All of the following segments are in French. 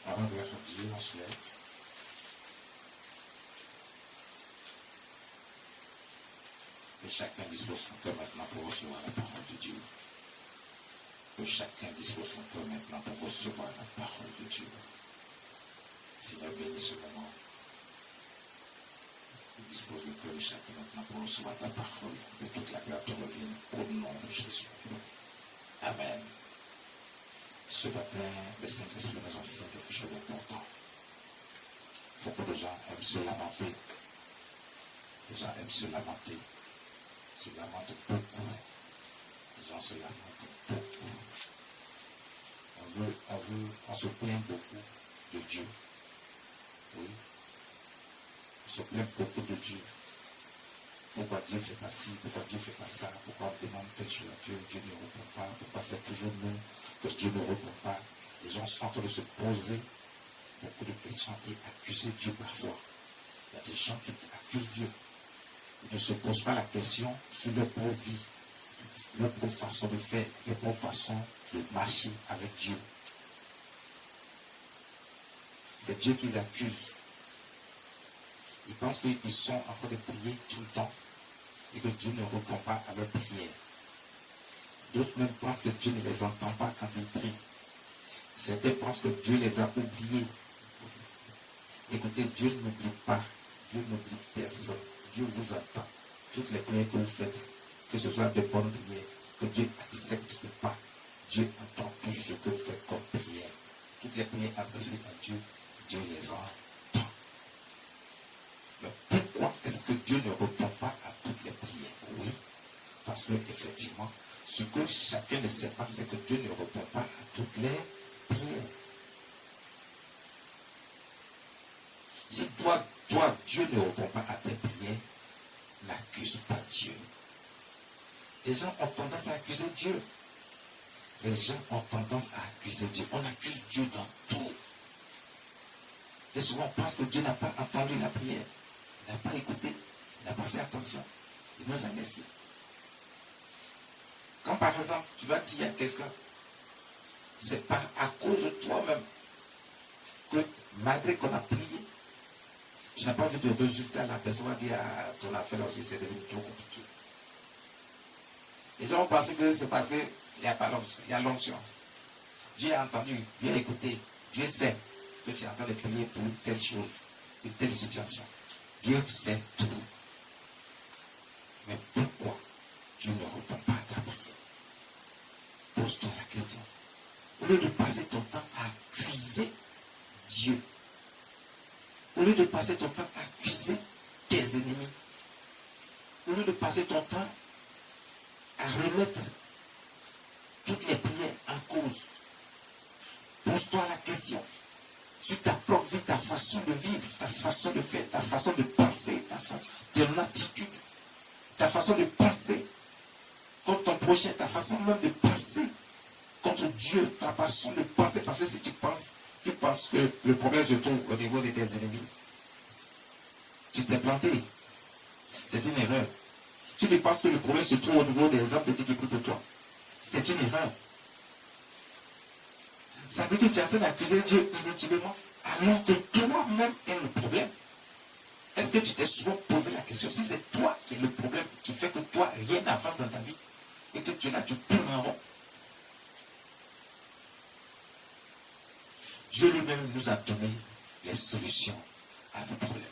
On va gloire à Dieu, on se lève. Que chacun dispose son cœur maintenant pour recevoir la parole de Dieu. Que chacun dispose son cœur maintenant pour recevoir la parole de Dieu. Seigneur, bénis ce moment. Dispose le cœur de chacun maintenant pour recevoir ta parole. Que toute la gloire te revienne au nom de Jésus. Amen. Ce matin, le Saint-Esprit nous enseigne quelque chose d'important. Beaucoup de gens aiment se lamenter. Les gens aiment se lamenter. Se lamentent beaucoup. Les gens se lamentent beaucoup. On se plaint beaucoup de Dieu. Oui. On se plaint beaucoup de Dieu. Pourquoi Dieu fait pas ci, pourquoi Dieu fait pas ça, pourquoi on demande telle chose à Dieu, Dieu ne répond pas, pourquoi c'est toujours nous que Dieu ne répond pas. Les gens sont en train de se poser beaucoup de questions et accuser Dieu parfois. Il y a des gens qui accusent Dieu. Ils ne se posent pas la question sur leur propre vie, leur propre façon de faire, leur propre façon de marcher avec Dieu. C'est Dieu qu'ils accusent. Ils pensent qu'ils sont en train de prier tout le temps et que Dieu ne répond pas à leurs prières. D'autres même pensent que Dieu ne les entend pas quand ils prient. Certains pensent que Dieu les a oubliés. Écoutez, Dieu n'oublie pas. Dieu n'oublie personne. Dieu vous attend. Toutes les prières que vous faites, que ce soit de bonnes prières, que Dieu accepte ou pas, Dieu attend tout ce que vous faites comme prière. Toutes les prières adressées à Dieu, Dieu les entend. Mais pourquoi est-ce que Dieu ne répond pas à toutes les prières? Oui, parce que effectivement, ce que chacun ne sait pas, c'est que Dieu ne répond pas à toutes les prières. Si toi, Dieu ne répond pas à tes prières, n'accuse pas Dieu. Les gens ont tendance à accuser Dieu. Les gens ont tendance à accuser Dieu. On accuse Dieu dans tout. Et souvent on pense que Dieu n'a pas entendu la prière, n'a pas écouté, n'a pas fait attention. Il nous a laissés. Quand par exemple, tu vas dire à quelqu'un, c'est à cause de toi-même que malgré qu'on a prié, tu n'as pas vu de résultat, la personne va dire, ah, ton affaire aussi, c'est devenu trop compliqué. Les gens ont pensé que c'est parce qu'il n'y a pas l'onction, il y a l'onction. Dieu a entendu, Dieu a écouté, Dieu sait que tu es en train de prier pour une telle chose, une telle situation. Dieu sait tout. Mais pourquoi Dieu ne répond pas à ta prière? Pose-toi la question. Au lieu de passer ton temps à accuser Dieu, au lieu de passer ton temps à accuser tes ennemis, au lieu de passer ton temps à remettre toutes les prières en cause, pose-toi la question sur ta propre vie, ta façon de vivre, ta façon de faire, ta façon de penser, ton attitude, ta façon de penser contre ton prochain, ta façon même de penser contre Dieu, ta façon de penser, parce que si tu penses que le problème se trouve au niveau de tes ennemis, tu t'es planté. C'est une erreur. Si tu penses que le problème se trouve au niveau des hommes de Dieu qui écoutent de toi, c'est une erreur. Ça veut dire que tu es en train d'accuser Dieu inutilement, alors que toi-même est le problème. Est-ce que tu t'es souvent posé la question, si c'est toi qui es le problème, qui fait que toi, rien n'avance dans ta vie, et que tu es là, tu tournes en rond? Dieu lui-même nous a donné les solutions à nos problèmes.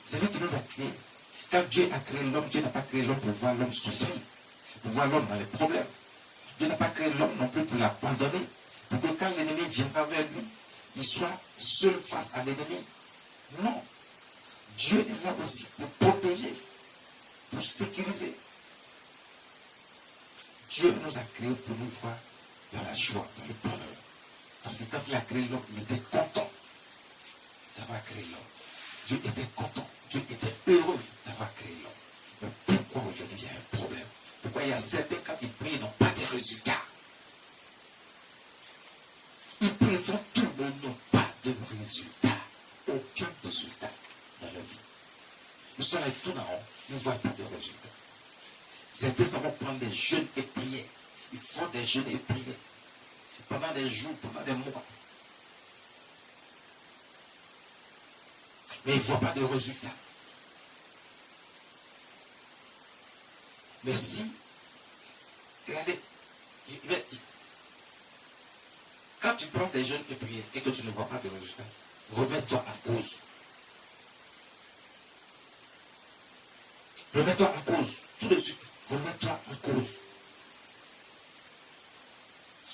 C'est lui qui nous a créés. Quand Dieu a créé l'homme, Dieu n'a pas créé l'homme pour voir l'homme souffrir, pour voir l'homme dans les problèmes. Dieu n'a pas créé l'homme non plus pour l'abandonner, pour que quand l'ennemi viendra vers lui, il soit seul face à l'ennemi. Non. Dieu est là aussi pour protéger, pour sécuriser. Dieu nous a créés pour nous voir dans la joie, dans le bonheur. Parce que quand il a créé l'homme, il était content d'avoir créé l'homme. Dieu était content, Dieu était heureux d'avoir créé l'homme. Mais pourquoi aujourd'hui il y a un problème? Pourquoi il y a certains, quand ils prient, ils n'ont pas de résultats? Ils préfèrent tout, mais ils n'ont pas de résultats. Aucun résultat dans leur vie. Le soleil tourne en rond, ils ne voient pas de résultats. Certains, ça va prendre des jeûnes et prières. Ils font des jeûnes et prières. Pendant des jours, pendant des mois. Mais il ne voit pas de résultat. Mais si, regardez, quand tu prends des jeûnes et prières et que tu ne vois pas de résultat, remets-toi en cause. Remets-toi en cause, tout de suite. Remets-toi en cause.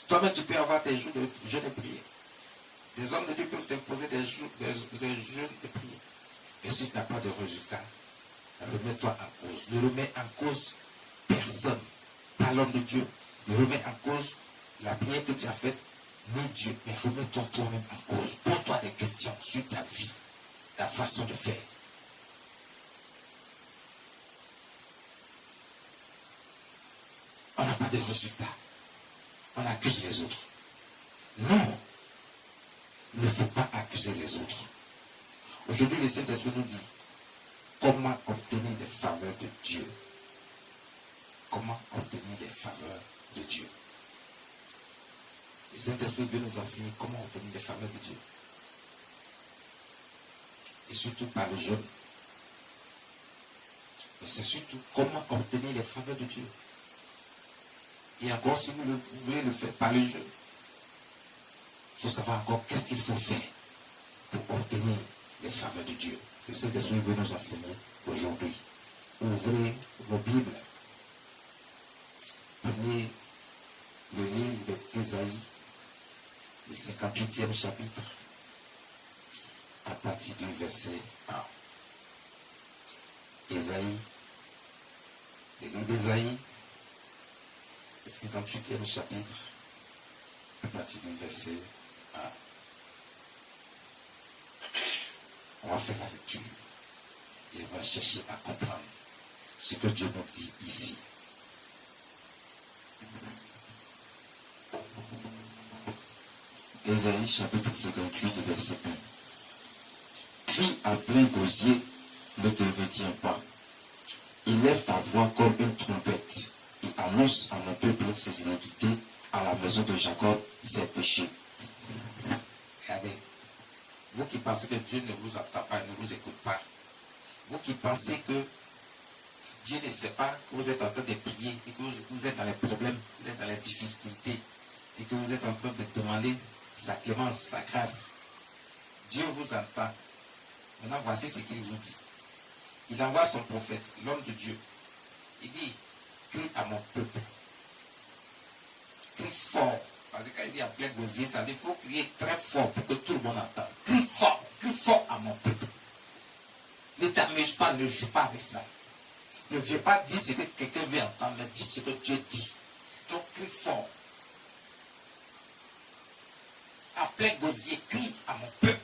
Toi-même, tu peux avoir des jours de jeûne et prière. Des hommes de Dieu peuvent t'imposer des jours de jeûne et prière. Et si tu n'as pas de résultat, remets-toi en cause. Ne remets en cause personne, pas l'homme de Dieu. Ne remets en cause la prière que tu as faite, ni Dieu. Mais remets-toi toi-même en cause. Pose-toi des questions sur ta vie, ta façon de faire. On n'a pas de résultat. On accuse les autres. Non. Il ne faut pas accuser les autres. Aujourd'hui, le Saint-Esprit nous dit comment obtenir des faveurs de Dieu. Comment obtenir les faveurs de Dieu. Le Saint-Esprit veut nous enseigner comment obtenir les faveurs de Dieu. Et surtout par le jeûne. Mais c'est surtout comment obtenir les faveurs de Dieu. Et encore, si vous voulez le faire par le jeûne, il faut savoir encore qu'est-ce qu'il faut faire pour obtenir les faveurs de Dieu. Le Saint-Esprit veut nous enseigner aujourd'hui. Ouvrez vos Bibles. Prenez le livre d'Ésaïe, le 58e chapitre, à partir du verset 1. Ésaïe, le livre d'Ésaïe, le 58e chapitre, à partir du verset 1. On va faire la lecture et on va chercher à comprendre ce que Dieu nous dit ici. Ésaïe chapitre 58, verset 1. Crie à plein gosier, ne te retiens pas. Élève ta voix comme une trompette et annonce à mon peuple ses iniquités, à la maison de Jacob ses péchés. Regardez, vous qui pensez que Dieu ne vous entend pas, ne vous écoute pas, vous qui pensez que Dieu ne sait pas que vous êtes en train de prier et que vous êtes dans les problèmes, vous êtes dans les difficultés et que vous êtes en train de demander sa clémence, sa grâce. Dieu vous entend. Maintenant, voici ce qu'il vous dit. Il envoie son prophète, l'homme de Dieu. Il dit, crie à mon peuple. Crie fort. Parce que quand il dit à plein gosier, ça veut dire qu'il faut crier très fort pour que tout le monde entende. Crie fort à mon peuple. Ne t'amuse pas, ne joue pas avec ça. Ne viens pas dire ce que quelqu'un veut entendre, mais dis ce que Dieu dit. Donc crie fort. À plein gosier, crie à mon peuple.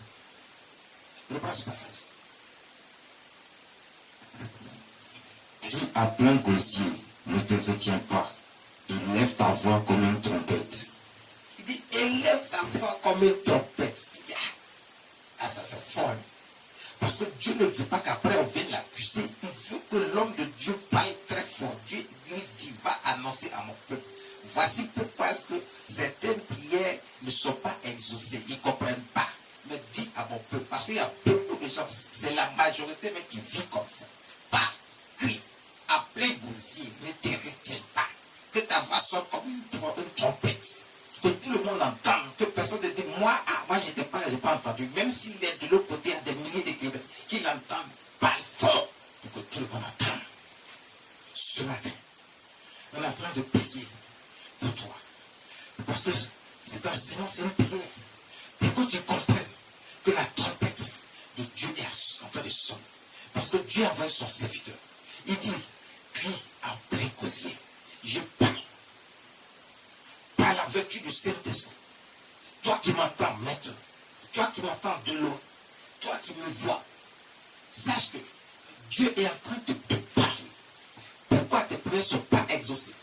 Reprends ce passage. Crie à plein gosier, ne te retiens pas. Élève ta voix comme une trompette. Il dit, élève ta voix comme une trompette. Ah, ça c'est fort. Parce que Dieu ne veut pas qu'après on vienne l'accuser. Il veut que l'homme de Dieu parle très fort. Dieu lui dit, va annoncer à mon peuple. Voici pourquoi est-ce que certaines prières ne sont pas exaucées. Ils ne comprennent pas. Mais dis à mon peuple. Parce qu'il y a beaucoup de gens, c'est la majorité même qui vit comme ça. Pas, crie, appelez gosier, ne te retiens pas. Que ta voix sonne comme une trompette. Que tout le monde entende. Que personne ne dise, moi je n'étais pas là, je n'ai pas entendu. Même s'il est de l'autre côté à des milliers de kilomètres, qu'il entende, parle fort. Pour que tout le monde entende. Ce matin, on est en train de prier pour toi. Parce que cet enseignement, c'est une prière. Pour que tu comprennes que la trompette de Dieu est en train de sonner. Parce que Dieu a envoyé son serviteur. Il dit, crie à plein gosier. Je parle. Par la vertu du Saint-Esprit. Toi qui m'entends maintenant. Toi qui m'entends de loin. Toi qui me vois. Sache que Dieu est en train de te parler. Pourquoi tes prières ne sont pas exaucées?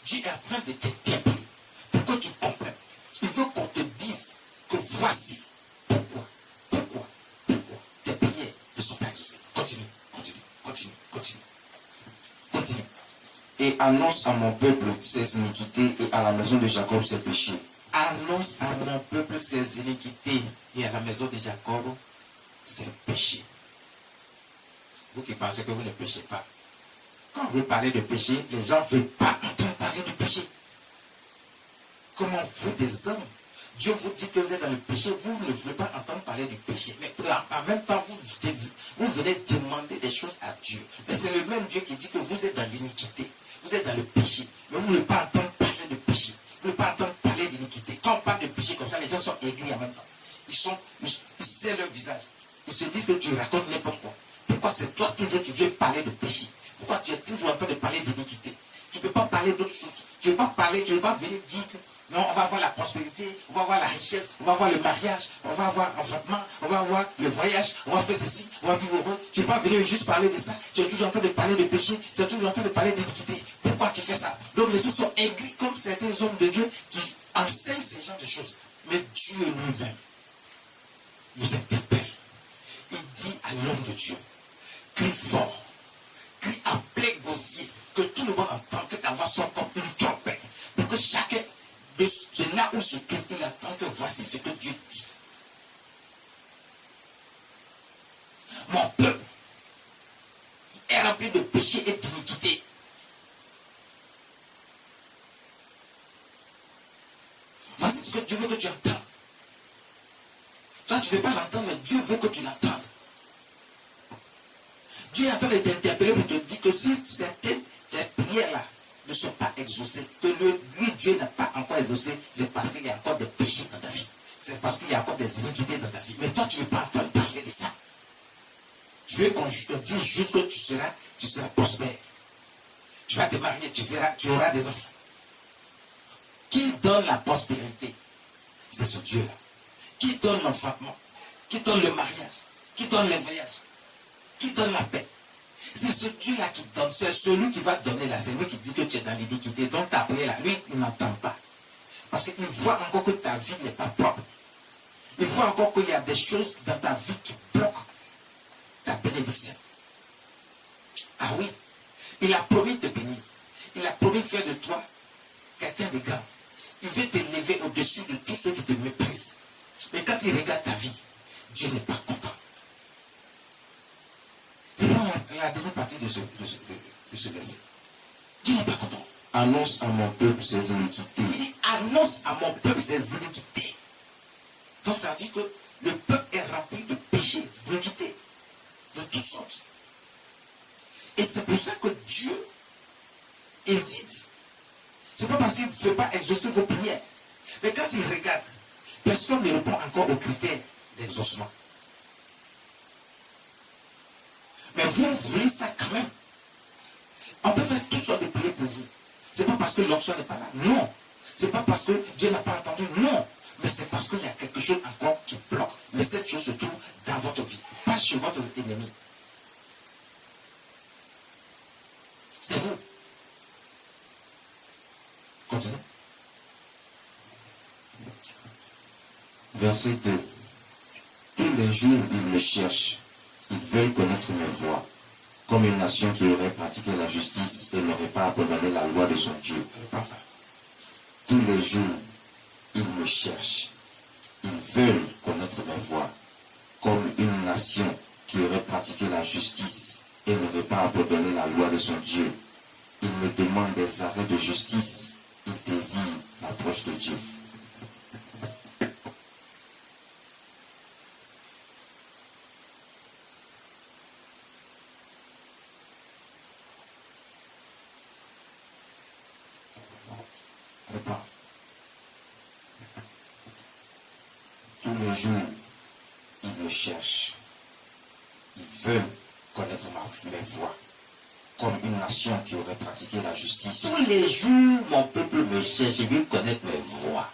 Dieu est en train de t'interpeller. Pour que tu comprennes. Il veut qu'on te dise que voici pourquoi tes prières ne sont pas exaucées. Continue. Et annonce à mon peuple ses iniquités et à la maison de Jacob ses péchés. Annonce à mon peuple ses iniquités et à la maison de Jacob ses péchés. Vous qui pensez que vous ne péchez pas. Quand vous parlez de péché, les gens ne veulent pas entendre parler du péché. Comment vous, des hommes, Dieu vous dit que vous êtes dans le péché, vous ne voulez pas entendre parler du péché. Mais en même temps, vous venez demander des choses à Dieu. Mais c'est le même Dieu qui dit que vous êtes dans l'iniquité. Vous êtes dans le péché. Mais vous ne voulez pas entendre parler de péché. Vous ne voulez pas entendre parler d'iniquité. Quand on parle de péché comme ça, les gens sont aigris en même temps. Ils serrent leur visage. Ils se disent que tu racontes n'importe quoi. Pourquoi c'est toi toujours tu viens parler de péché? Pourquoi tu es toujours en train de parler d'iniquité? Tu ne peux pas parler d'autre chose. Tu ne veux pas parler, tu ne veux pas venir dire que non, on va avoir la prospérité, on va avoir la richesse, on va avoir le mariage, on va avoir l'enfantement, on va avoir le voyage, on va faire ceci, on va vivre heureux. Tu ne peux pas venir juste parler de ça. Tu es toujours en train de parler de péché, tu es toujours en train de parler d'iniquité. Pourquoi tu fais ça? Donc les gens sont aigris comme certains hommes de Dieu qui enseignent ces genres de choses. Mais Dieu lui-même vous interpelle. Il dit à l'homme de Dieu, crie fort, crie à plein gosier, que tout le monde entende, que ta voix soit comme une trompette, pour que chacun de là où il se trouve, il entend que voici ce que Dieu dit. Mon peuple est rempli de péché et d'iniquité. Voici ce que Dieu veut que tu entends. Toi, tu ne veux pas l'entendre, mais Dieu veut que tu l'entendes. Dieu est en train de t'interpeller pour te dire que si certaines des prières-là ne sont pas exaucées, que lui, Dieu n'a pas encore exaucé, c'est parce qu'il y a encore des péchés dans ta vie. C'est parce qu'il y a encore des iniquités dans ta vie. Mais toi, tu ne veux pas entendre parler de ça. Tu veux qu'on te dise juste que tu seras prospère. Tu vas te marier, tu auras des enfants. Qui donne la prospérité? C'est ce Dieu-là. Qui donne l'enfantement? Qui donne le mariage? Qui donne les voyages? Qui donne la paix? C'est ce Dieu-là qui donne. C'est celui qui va donner là. C'est lui qui dit que tu es dans l'iniquité. Donc ta prière là, lui, il n'entend pas. Parce qu'il voit encore que ta vie n'est pas propre. Il voit encore qu'il y a des choses dans ta vie qui bloquent ta bénédiction. Ah oui, il a promis de te bénir. Il a promis de faire de toi quelqu'un de grand. Il veut t'élever au-dessus de tous ceux qui te méprisent. Mais quand il regarde ta vie, Dieu n'est pas content. Et la dernière partie de ce verset. Dieu n'est pas content. Annonce à mon peuple ses iniquités. Il dit, annonce à mon peuple ses iniquités. Donc ça dit que le peuple est rempli de péchés, d'iniquités, de toutes sortes. Et c'est pour ça que Dieu hésite. C'est pas parce qu'il ne fait pas exaucer vos prières. Mais quand il regarde, personne ne répond encore aux critères d'exaucement. Mais vous voulez ça quand même. On peut faire toutes sortes de prières pour vous. C'est pas parce que l'onction n'est pas là. Non. C'est pas parce que Dieu n'a pas entendu. Non. Mais c'est parce qu'il y a quelque chose encore qui bloque. Mais cette chose se trouve dans votre vie. Pas chez votre ennemi. C'est vous. Continuez. Verset 2. Tous les jours, ils me cherchent. Ils veulent connaître mes voies. Comme une nation qui aurait pratiqué la justice et n'aurait pas abandonné la loi de son Dieu. Tous les jours, ils me cherchent. Ils veulent connaître mes voies. Comme une nation qui aurait pratiqué la justice et n'aurait pas abandonné la loi de son Dieu. Ils me demandent des arrêts de justice. Ils désirent l'approche de Dieu. Tous les jours, ils me cherchent. Ils veulent connaître mes voies. Comme une nation qui aurait pratiqué la justice. Tous les jours, mon peuple me cherche. Il veut connaître mes voies.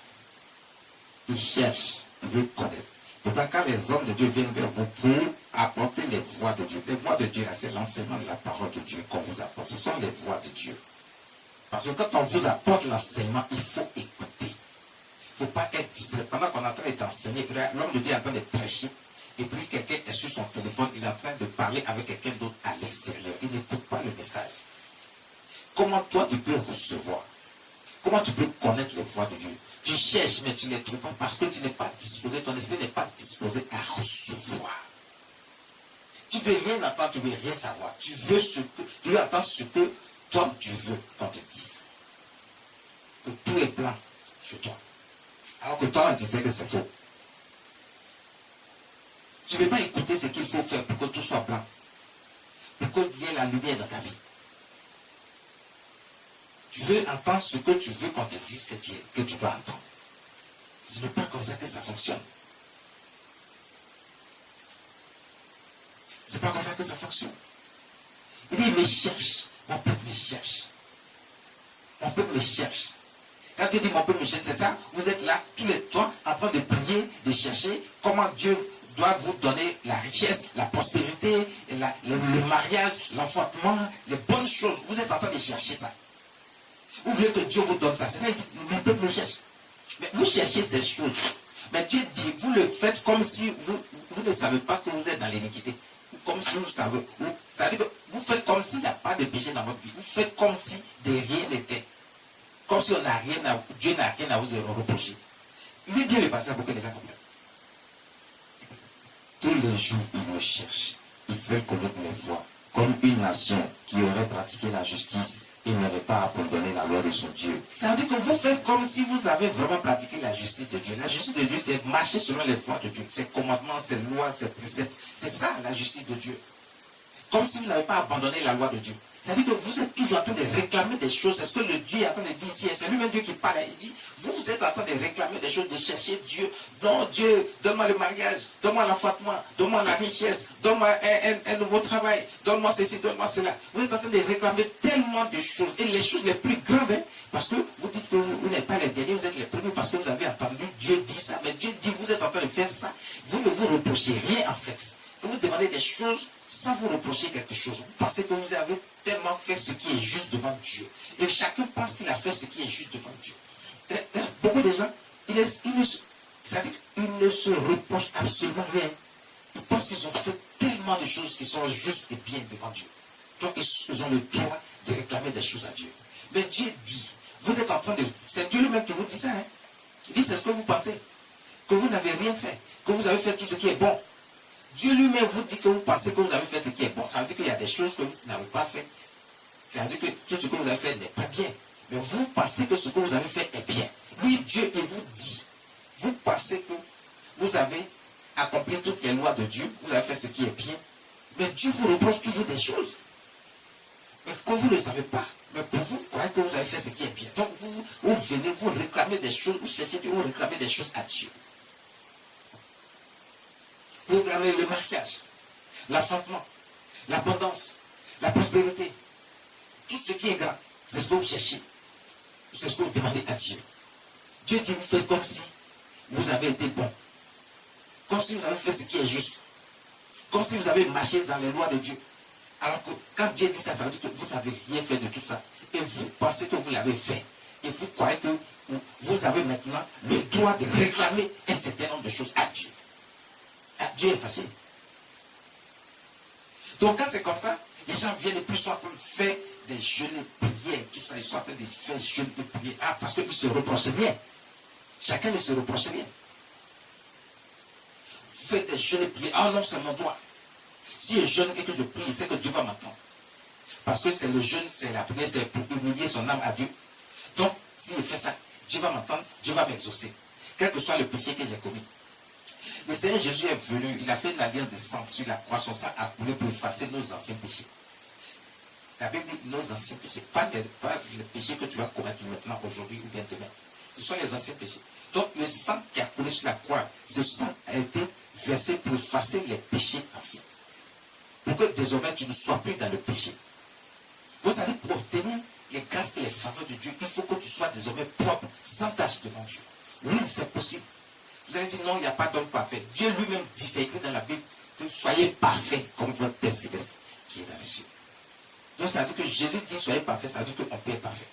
Il cherche. Il veut connaître. Pourtant, quand les hommes de Dieu viennent vers vous pour apporter les voies de Dieu, les voies de Dieu, c'est l'enseignement de la parole de Dieu qu'on vous apporte. Ce sont les voies de Dieu. Parce que quand on vous apporte l'enseignement, il faut écouter. Il ne faut pas être distrait. Pendant qu'on est en train d'enseigner, l'homme de Dieu est en train de prêcher, et puis quelqu'un est sur son téléphone, il est en train de parler avec quelqu'un d'autre à l'extérieur. Il n'écoute pas le message. Comment toi tu peux recevoir? Comment tu peux connaître les voies de Dieu? Tu cherches, mais tu ne les trouves pas parce que tu n'es pas disposé, ton esprit n'est pas disposé à recevoir. Tu Tu veux rien entendre, tu veux rien savoir. Tu veux entendre ce que toi tu veux qu'on te dise. Que tout est blanc chez toi. Alors que toi on disait que c'est faux. Tu ne veux pas écouter ce qu'il faut faire pour que tout soit blanc. Pour qu'il y ait la lumière dans ta vie. Tu veux entendre ce que tu veux qu'on te dise que tu dois entendre. Ce n'est pas comme ça que ça fonctionne. C'est pas comme ça que ça fonctionne. Il dit, il me cherche. Mon peuple me cherche. Mon peuple me cherche. Quand tu dis mon peuple me cherche, c'est ça. Vous êtes là tous les temps en train de prier, de chercher comment Dieu doit vous donner la richesse, la prospérité, le mariage, l'enfantement, les bonnes choses. Vous êtes en train de chercher ça. Vous voulez que Dieu vous donne ça. C'est ça, il dit, mon peuple me cherche. Mais vous cherchez ces choses. Mais Dieu dit, vous le faites comme si vous ne savez pas que vous êtes dans l'iniquité. Comme si vous savez. C'est-à-dire que vous faites comme s'il n'y a pas de péché dans votre vie. Vous faites comme si de rien n'était. Comme si Dieu n'a rien à vous reprocher. Il est bien le passage pour que les gens comprennent. Tous les jours, ils me cherchent. Ils veulent connaître mes voies. Comme une nation qui aurait pratiqué la justice et n'aurait pas abandonné la loi de son Dieu. Ça veut dire que vous faites comme si vous avez vraiment pratiqué la justice de Dieu. La justice de Dieu, c'est marcher selon les voies de Dieu. Ses commandements, ses lois, ses préceptes. C'est ça la justice de Dieu. Comme si vous n'avez pas abandonné la loi de Dieu. C'est-à-dire que vous êtes toujours en train de réclamer des choses. C'est ce que le Dieu est en train de dire ici. C'est lui-même Dieu qui parle. Il dit, vous êtes en train de réclamer des choses, de chercher Dieu. Non, Dieu, donne-moi le mariage, donne-moi l'enfantement, donne-moi la richesse, donne-moi un nouveau travail, donne-moi ceci, donne-moi cela. Vous êtes en train de réclamer tellement de choses. Et les choses les plus grandes, parce que vous dites que vous n'êtes pas les derniers, vous êtes les premiers parce que vous avez entendu Dieu dire ça. Mais Dieu dit, vous êtes en train de faire ça. Vous ne vous reprochez rien en fait. Vous demandez des choses sans vous reprocher quelque chose. Vous pensez que vous avez tellement fait ce qui est juste devant Dieu. Et chacun pense qu'il a fait ce qui est juste devant Dieu. Beaucoup de gens, ils ne se reprochent absolument rien. Ils pensent qu'ils ont fait tellement de choses qui sont justes et bien devant Dieu. Donc ils ont le droit de réclamer des choses à Dieu. Mais Dieu dit, vous êtes en train de... C'est Dieu lui-même qui vous dit ça. Il dit, c'est ce que vous pensez. Que vous n'avez rien fait. Que vous avez fait tout ce qui est bon. Dieu lui-même vous dit que vous pensez que vous avez fait ce qui est bon. Ça veut dire qu'il y a des choses que vous n'avez pas fait. Ça veut dire que tout ce que vous avez fait n'est pas bien. Mais vous pensez que ce que vous avez fait est bien. Lui, Dieu, il vous dit. Vous pensez que vous avez accompli toutes les lois de Dieu. Vous avez fait ce qui est bien. Mais Dieu vous reproche toujours des choses. Mais que vous ne savez pas. Mais pour vous, vous croyez que vous avez fait ce qui est bien. Donc vous venez, vous réclamez des choses. Vous cherchez Dieu, vous réclamez des choses à Dieu. Vous réclamez le mariage, l'enfantement, l'abondance, la prospérité. Tout ce qui est grand, c'est ce que vous cherchez. C'est ce que vous demandez à Dieu. Dieu dit, vous faites comme si vous avez été bon. Comme si vous avez fait ce qui est juste. Comme si vous avez marché dans les lois de Dieu. Alors que quand Dieu dit ça, ça veut dire que vous n'avez rien fait de tout ça. Et vous pensez que vous l'avez fait. Et vous croyez que vous avez maintenant le droit de réclamer un certain nombre de choses à Dieu. Dieu est fâché. Donc quand c'est comme ça, les gens viennent et puis sont en train de faire des jeûnes et prières, tout ça, ils sont en train de faire jeûnes et prières. Parce qu'ils ne se reprochent rien. Chacun ne se reproche rien. Vous faites des jeûnes et prières. Non, c'est mon droit. Si je jeûne et que je prie, c'est que Dieu va m'entendre. Parce que c'est le jeûne, c'est la prière, c'est pour humilier son âme à Dieu. Donc, s'il fait ça, Dieu va m'entendre, Dieu va m'exaucer. Quel que soit le péché que j'ai commis. Le Seigneur Jésus est venu, il a fait une alliance de sang sur la croix, son sang a coulé pour effacer nos anciens péchés. La Bible dit nos anciens péchés, pas les péchés que tu vas commettre maintenant, aujourd'hui ou bien demain. Ce sont les anciens péchés. Donc le sang qui a coulé sur la croix, ce sang a été versé pour effacer les péchés anciens. Pour que désormais tu ne sois plus dans le péché. Vous savez, pour obtenir les grâces et les faveurs de Dieu, il faut que tu sois désormais propre, sans tache devant Dieu. Oui, c'est possible. Vous avez dit non, il n'y a pas d'homme parfait. Dieu lui-même dit, c'est écrit dans la Bible, que soyez parfaits comme votre Père Céleste qui est dans les cieux. Donc ça veut dire que Jésus dit soyez parfaits, ça veut dire qu'on peut être parfait.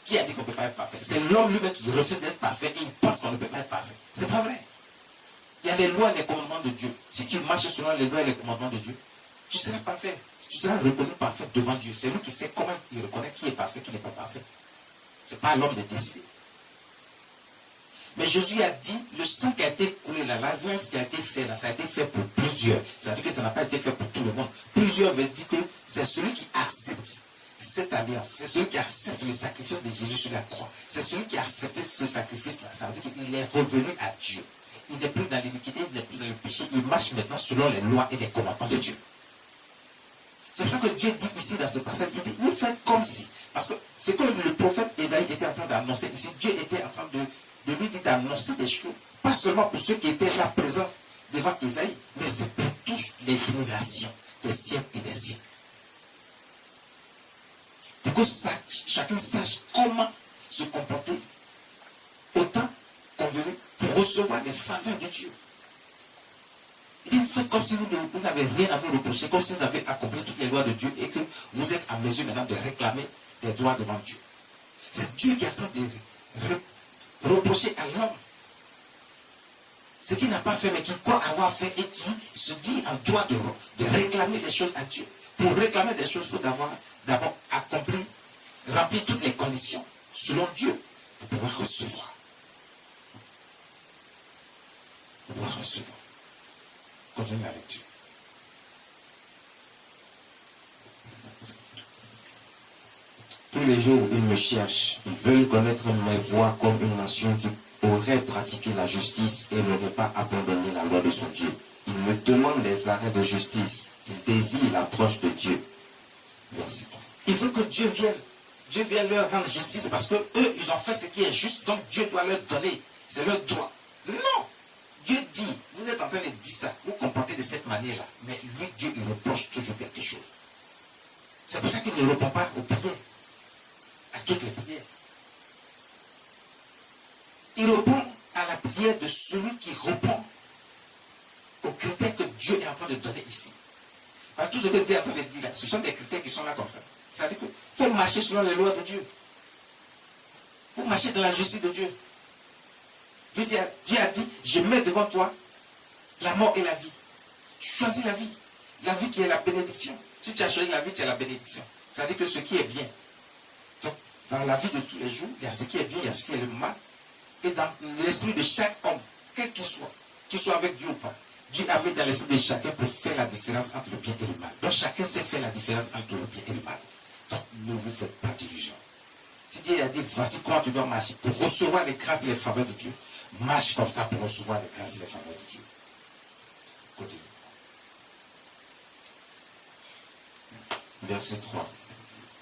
Qui a dit qu'on ne peut pas être parfait? C'est l'homme lui-même qui refuse d'être parfait et il pense qu'on ne peut pas être parfait. C'est pas vrai. Il y a les lois et les commandements de Dieu. Si tu marches selon les lois et les commandements de Dieu, tu seras parfait. Tu seras reconnu parfait devant Dieu. C'est lui qui sait comment il reconnaît qui est parfait, qui n'est pas parfait. Ce n'est pas à l'homme de décider. Mais Jésus a dit, le sang qui a été coulé là, l'alliance qui a été fait là, ça a été fait pour plusieurs. Ça veut dire que ça n'a pas été fait pour tout le monde. Plusieurs veut dire que c'est celui qui accepte cette alliance, c'est celui qui accepte le sacrifice de Jésus sur la croix. C'est celui qui a accepté ce sacrifice-là. Ça veut dire qu'il est revenu à Dieu. Il n'est plus dans l'iniquité, il n'est plus dans le péché. Il marche maintenant selon les lois et les commandements de Dieu. C'est pour ça que Dieu dit ici dans ce passage, il dit, vous faites comme si. Parce que ce que le prophète Ésaïe était en train d'annoncer ici, Dieu était en train de lui dire d'annoncer des choses. Pas seulement pour ceux qui étaient là présents devant Ésaïe, mais c'est pour toutes les générations, des siècles et des siècles. Pour que chacun sache comment se comporter au temps convenu pour recevoir les faveurs de Dieu. Il dit, vous faites comme si vous n'avez rien à vous reprocher, comme si vous avez accompli toutes les lois de Dieu et que vous êtes en mesure maintenant de réclamer des droits devant Dieu. C'est Dieu qui est en train de reprocher à l'homme ce qu'il n'a pas fait, mais qui croit avoir fait et qui se dit en droit de réclamer des choses à Dieu. Pour réclamer des choses, il faut d'abord accompli, remplir toutes les conditions selon Dieu pour pouvoir recevoir. Pour pouvoir recevoir. Continue la lecture. Tous les jours, ils me cherchent. Ils veulent connaître mes voies comme une nation qui aurait pratiqué la justice et n'aurait pas abandonné la loi de son Dieu. Ils me demandent des arrêts de justice. Ils désirent l'approche de Dieu. Verset 3. Il veut que Dieu vienne. Dieu vienne leur rendre justice parce que eux, ils ont fait ce qui est juste, donc Dieu doit leur donner. C'est leur droit. Non! Dieu dit, vous êtes en train de dire ça, vous comportez de cette manière-là, mais lui, Dieu, il reproche toujours quelque chose. C'est pour ça qu'il ne répond pas aux prières, à toutes les prières. Il répond à la prière de celui qui répond aux critères que Dieu est en train de donner ici. Alors, tout ce que Dieu est en train de dire là, ce sont des critères qui sont là comme ça. C'est-à-dire qu'il faut marcher selon les lois de Dieu. Il faut marcher dans la justice de Dieu. Dieu a dit, je mets devant toi la mort et la vie. Choisis la vie. La vie qui est la bénédiction. Si tu as choisi la vie, tu as la bénédiction. C'est-à-dire que ce qui est bien. Donc, dans la vie de tous les jours, il y a ce qui est bien, il y a ce qui est le mal. Et dans l'esprit de chaque homme, quel qu'il soit avec Dieu ou pas, Dieu a mis dans l'esprit de chacun pour faire la différence entre le bien et le mal. Donc, chacun sait faire la différence entre le bien et le mal. Donc, ne vous faites pas d'illusions. Si Dieu a dit, voici comment tu dois marcher pour recevoir les grâces et les faveurs de Dieu, marche comme ça pour recevoir les grâces et les faveurs de Dieu. Continue. Verset 3.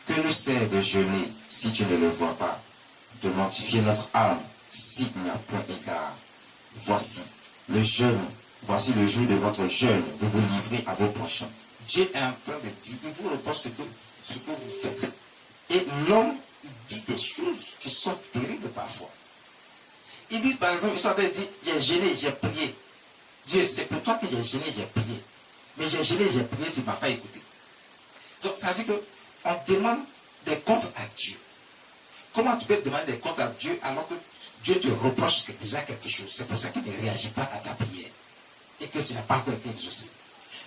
Que nous sert de jeûner si tu ne le vois pas, de mortifier notre âme s'il n'y a point égard. Voici le jeûne, voici le jour de votre jeûne, vous vous livrez à vos prochains. Dieu est en train de dire, il vous reproche ce que vous faites. Et l'homme, il dit des choses qui sont terribles parfois. Il dit par exemple, il sont en train de dire, j'ai gêné, j'ai prié. Dieu, c'est pour toi que j'ai gêné, j'ai prié. Mais j'ai gêné, j'ai prié, tu ne m'as pas écouté. Donc ça veut dire qu'on demande des comptes à Dieu. Comment tu peux demander des comptes à Dieu alors que Dieu te reproche déjà quelque chose? C'est pour ça qu'il ne réagit pas à ta prière. Et que tu n'as pas encore été exaucé.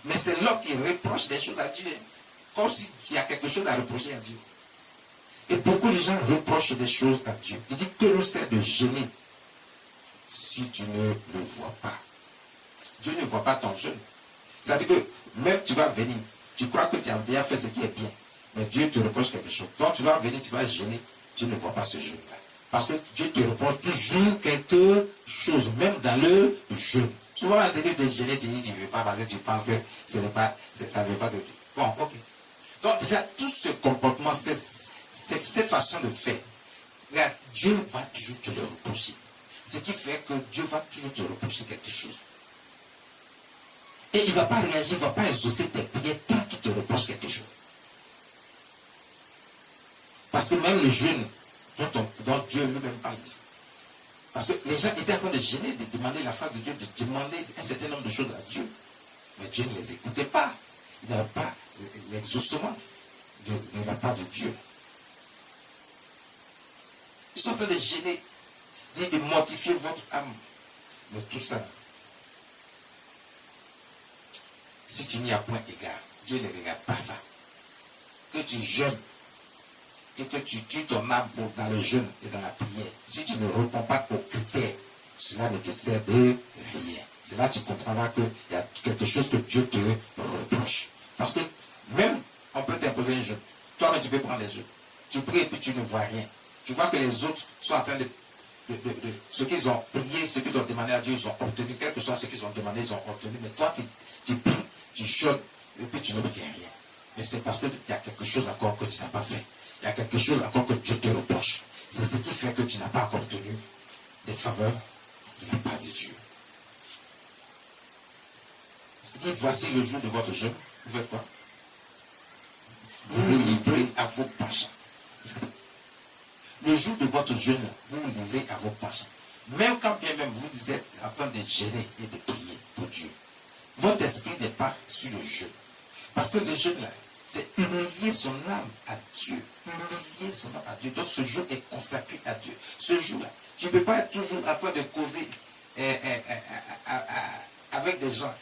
Mais c'est l'homme qui reproche des choses à Dieu. Comme s'il y a quelque chose à reprocher à Dieu. Et beaucoup de gens reprochent des choses à Dieu. Il dit que nous sert de gêner si tu ne le vois pas. Dieu ne voit pas ton jeûne. C'est-à-dire que même tu vas venir, tu crois que tu as bien fait ce qui est bien, mais Dieu te reproche quelque chose. Donc tu vas venir, tu vas gêner, Dieu ne voit pas ce jeûne-là. Parce que Dieu te reproche toujours quelque chose, même dans le jeûne. Souvent, on va te dire de gêner, tu dis, tu ne veux pas parce que tu penses que ça ne veut pas de Dieu. Bon, ok. Donc déjà, tout ce comportement, cette façon de faire, regarde, Dieu va toujours te le reprocher. Ce qui fait que Dieu va toujours te reprocher quelque chose. Et il ne va pas réagir, il ne va pas exaucer tes prières tant qu'il te reproche quelque chose. Parce que même le jeûne dont Dieu lui-même parle ici. Parce que les gens étaient en train de gêner, de demander la face de Dieu, de demander un certain nombre de choses à Dieu. Mais Dieu ne les écoutait pas. Il n'avait pas l'exaucement de la part de Dieu. Ils sont en train de gêner, de mortifier votre âme. Mais tout ça, si tu n'y as point égard, Dieu ne regarde pas ça. Que tu jeûnes et que tu tues ton âme dans le jeûne et dans la prière, si tu ne réponds pas aux critères cela ne te sert de rien. C'est là que tu comprendras qu'il y a quelque chose que Dieu te reproche. Parce que même, on peut t'imposer un jeûne. Toi-même, tu peux prendre les jeûnes. Tu pries et puis tu ne vois rien. Tu vois que les autres sont en train de ce qu'ils ont prié, ce qu'ils ont demandé à Dieu, ils ont obtenu. Quel que soit ce qu'ils ont demandé, ils ont obtenu. Mais toi, tu pries, tu jeûnes et puis tu n'obtiens rien. Mais c'est parce qu'il y a quelque chose encore que tu n'as pas fait. Il y a quelque chose encore que Dieu te reproche. C'est ce qui fait que tu n'as pas encore obtenu des faveurs de la part de Dieu. Dites, voici le jour de votre jeûne. Vous faites quoi? Vous vous livrez à vos passions. Le jour de votre jeûne, vous vous livrez à vos passions. Même quand bien même vous êtes en train de jeûner et de prier pour Dieu, votre esprit n'est pas sur le jeûne. Parce que le jeûne là, c'est humilier son âme à Dieu. Humilier son âme à Dieu. Donc ce jour est consacré à Dieu. Ce jour-là, tu ne peux pas être toujours en train de causer avec des gens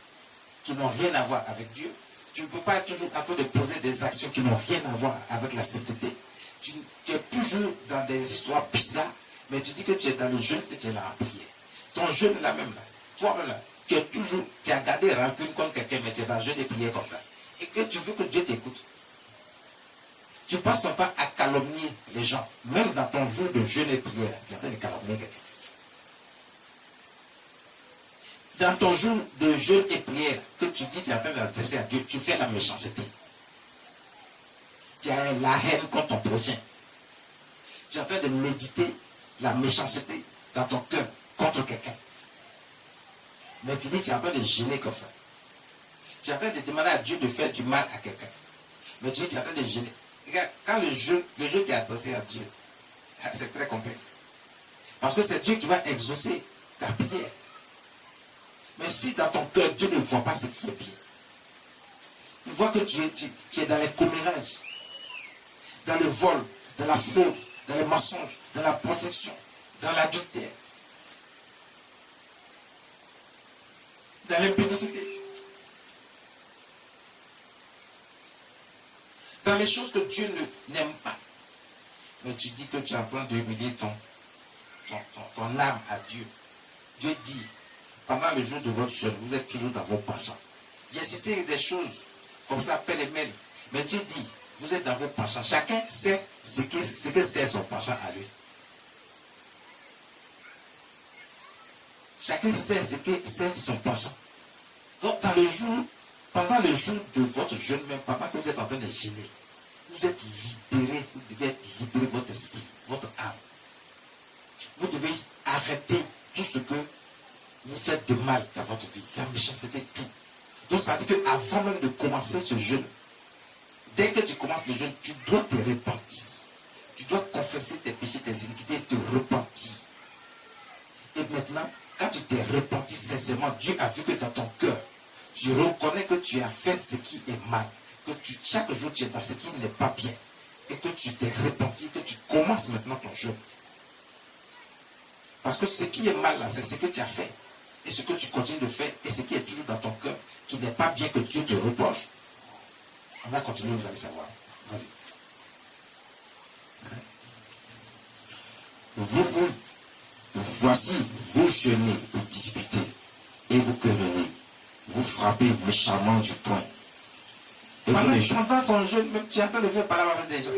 qui n'ont rien à voir avec Dieu. Tu ne peux pas être toujours en train de poser des actions qui n'ont rien à voir avec la sainteté. Tu es toujours dans des histoires bizarres, mais tu dis que tu es dans le jeûne et tu es là en prière. Ton jeûne là même, là, toi-même là, tu as gardé rancune contre quelqu'un, mais tu es dans le jeûne et prière comme ça. Et que tu veux que Dieu t'écoute. Tu passes ton temps à calomnier les gens. Même dans ton jour de jeûne et prière, tu es en train de calomnier quelqu'un. Dans ton jour de jeûne et prière, que tu dis que tu es en train d'adresser à Dieu, tu fais la méchanceté. Tu as la haine contre ton prochain. Tu es en train de méditer la méchanceté dans ton cœur contre quelqu'un. Mais tu dis que tu es en train de gêner comme ça. Tu es en train de demander à Dieu de faire du mal à quelqu'un. Mais tu dis que tu es en train de gêner. Regarde, quand le jeûne est adressé à Dieu, c'est très complexe. Parce que c'est Dieu qui va exaucer ta prière. Mais si dans ton cœur, Dieu ne voit pas ce qui est bien, il voit que tu es dans les commérages, dans le vol, dans la fraude, dans les mensonges, dans la prostitution, dans l'adultère, dans l'impudicité, dans les choses que Dieu n'aime pas. Mais tu dis que tu es en train d'humilier ton âme à Dieu. Dieu dit, pendant le jour de votre jeûne, vous êtes toujours dans vos passions. J'ai cité des choses comme ça, pêle-mêle. Mais Dieu dit, vous êtes dans vos passions. Chacun sait ce que c'est son passion à lui. Chacun sait ce que c'est son passion. Donc, pendant le jour de votre jeûne, même pendant que vous êtes en train de jeûner, vous êtes libéré, vous devez libérer votre esprit, votre âme. Vous devez arrêter tout ce que vous faites de mal dans votre vie, la méchanceté, tout. Donc ça veut dire qu'avant même de commencer ce jeûne, dès que tu commences le jeûne, tu dois te repentir. Tu dois confesser tes péchés, tes iniquités et te repentir. Et maintenant, quand tu t'es repenti sincèrement, Dieu a vu que dans ton cœur, tu reconnais que tu as fait ce qui est mal, que chaque jour tu es dans ce qui n'est pas bien, et que tu t'es repenti, que tu commences maintenant ton jeûne. Parce que ce qui est mal là, c'est ce que tu as fait. Et ce que tu continues de faire, et ce qui est toujours dans ton cœur, qui n'est pas bien, que Dieu te reproche. On va continuer, vous allez savoir. Vas-y. Voici, vous jeûnez et disputez, et vous querellez, vous frappez méchamment du poing. Et pendant ton jeûne, même tu es en train de faire parler avec des gens.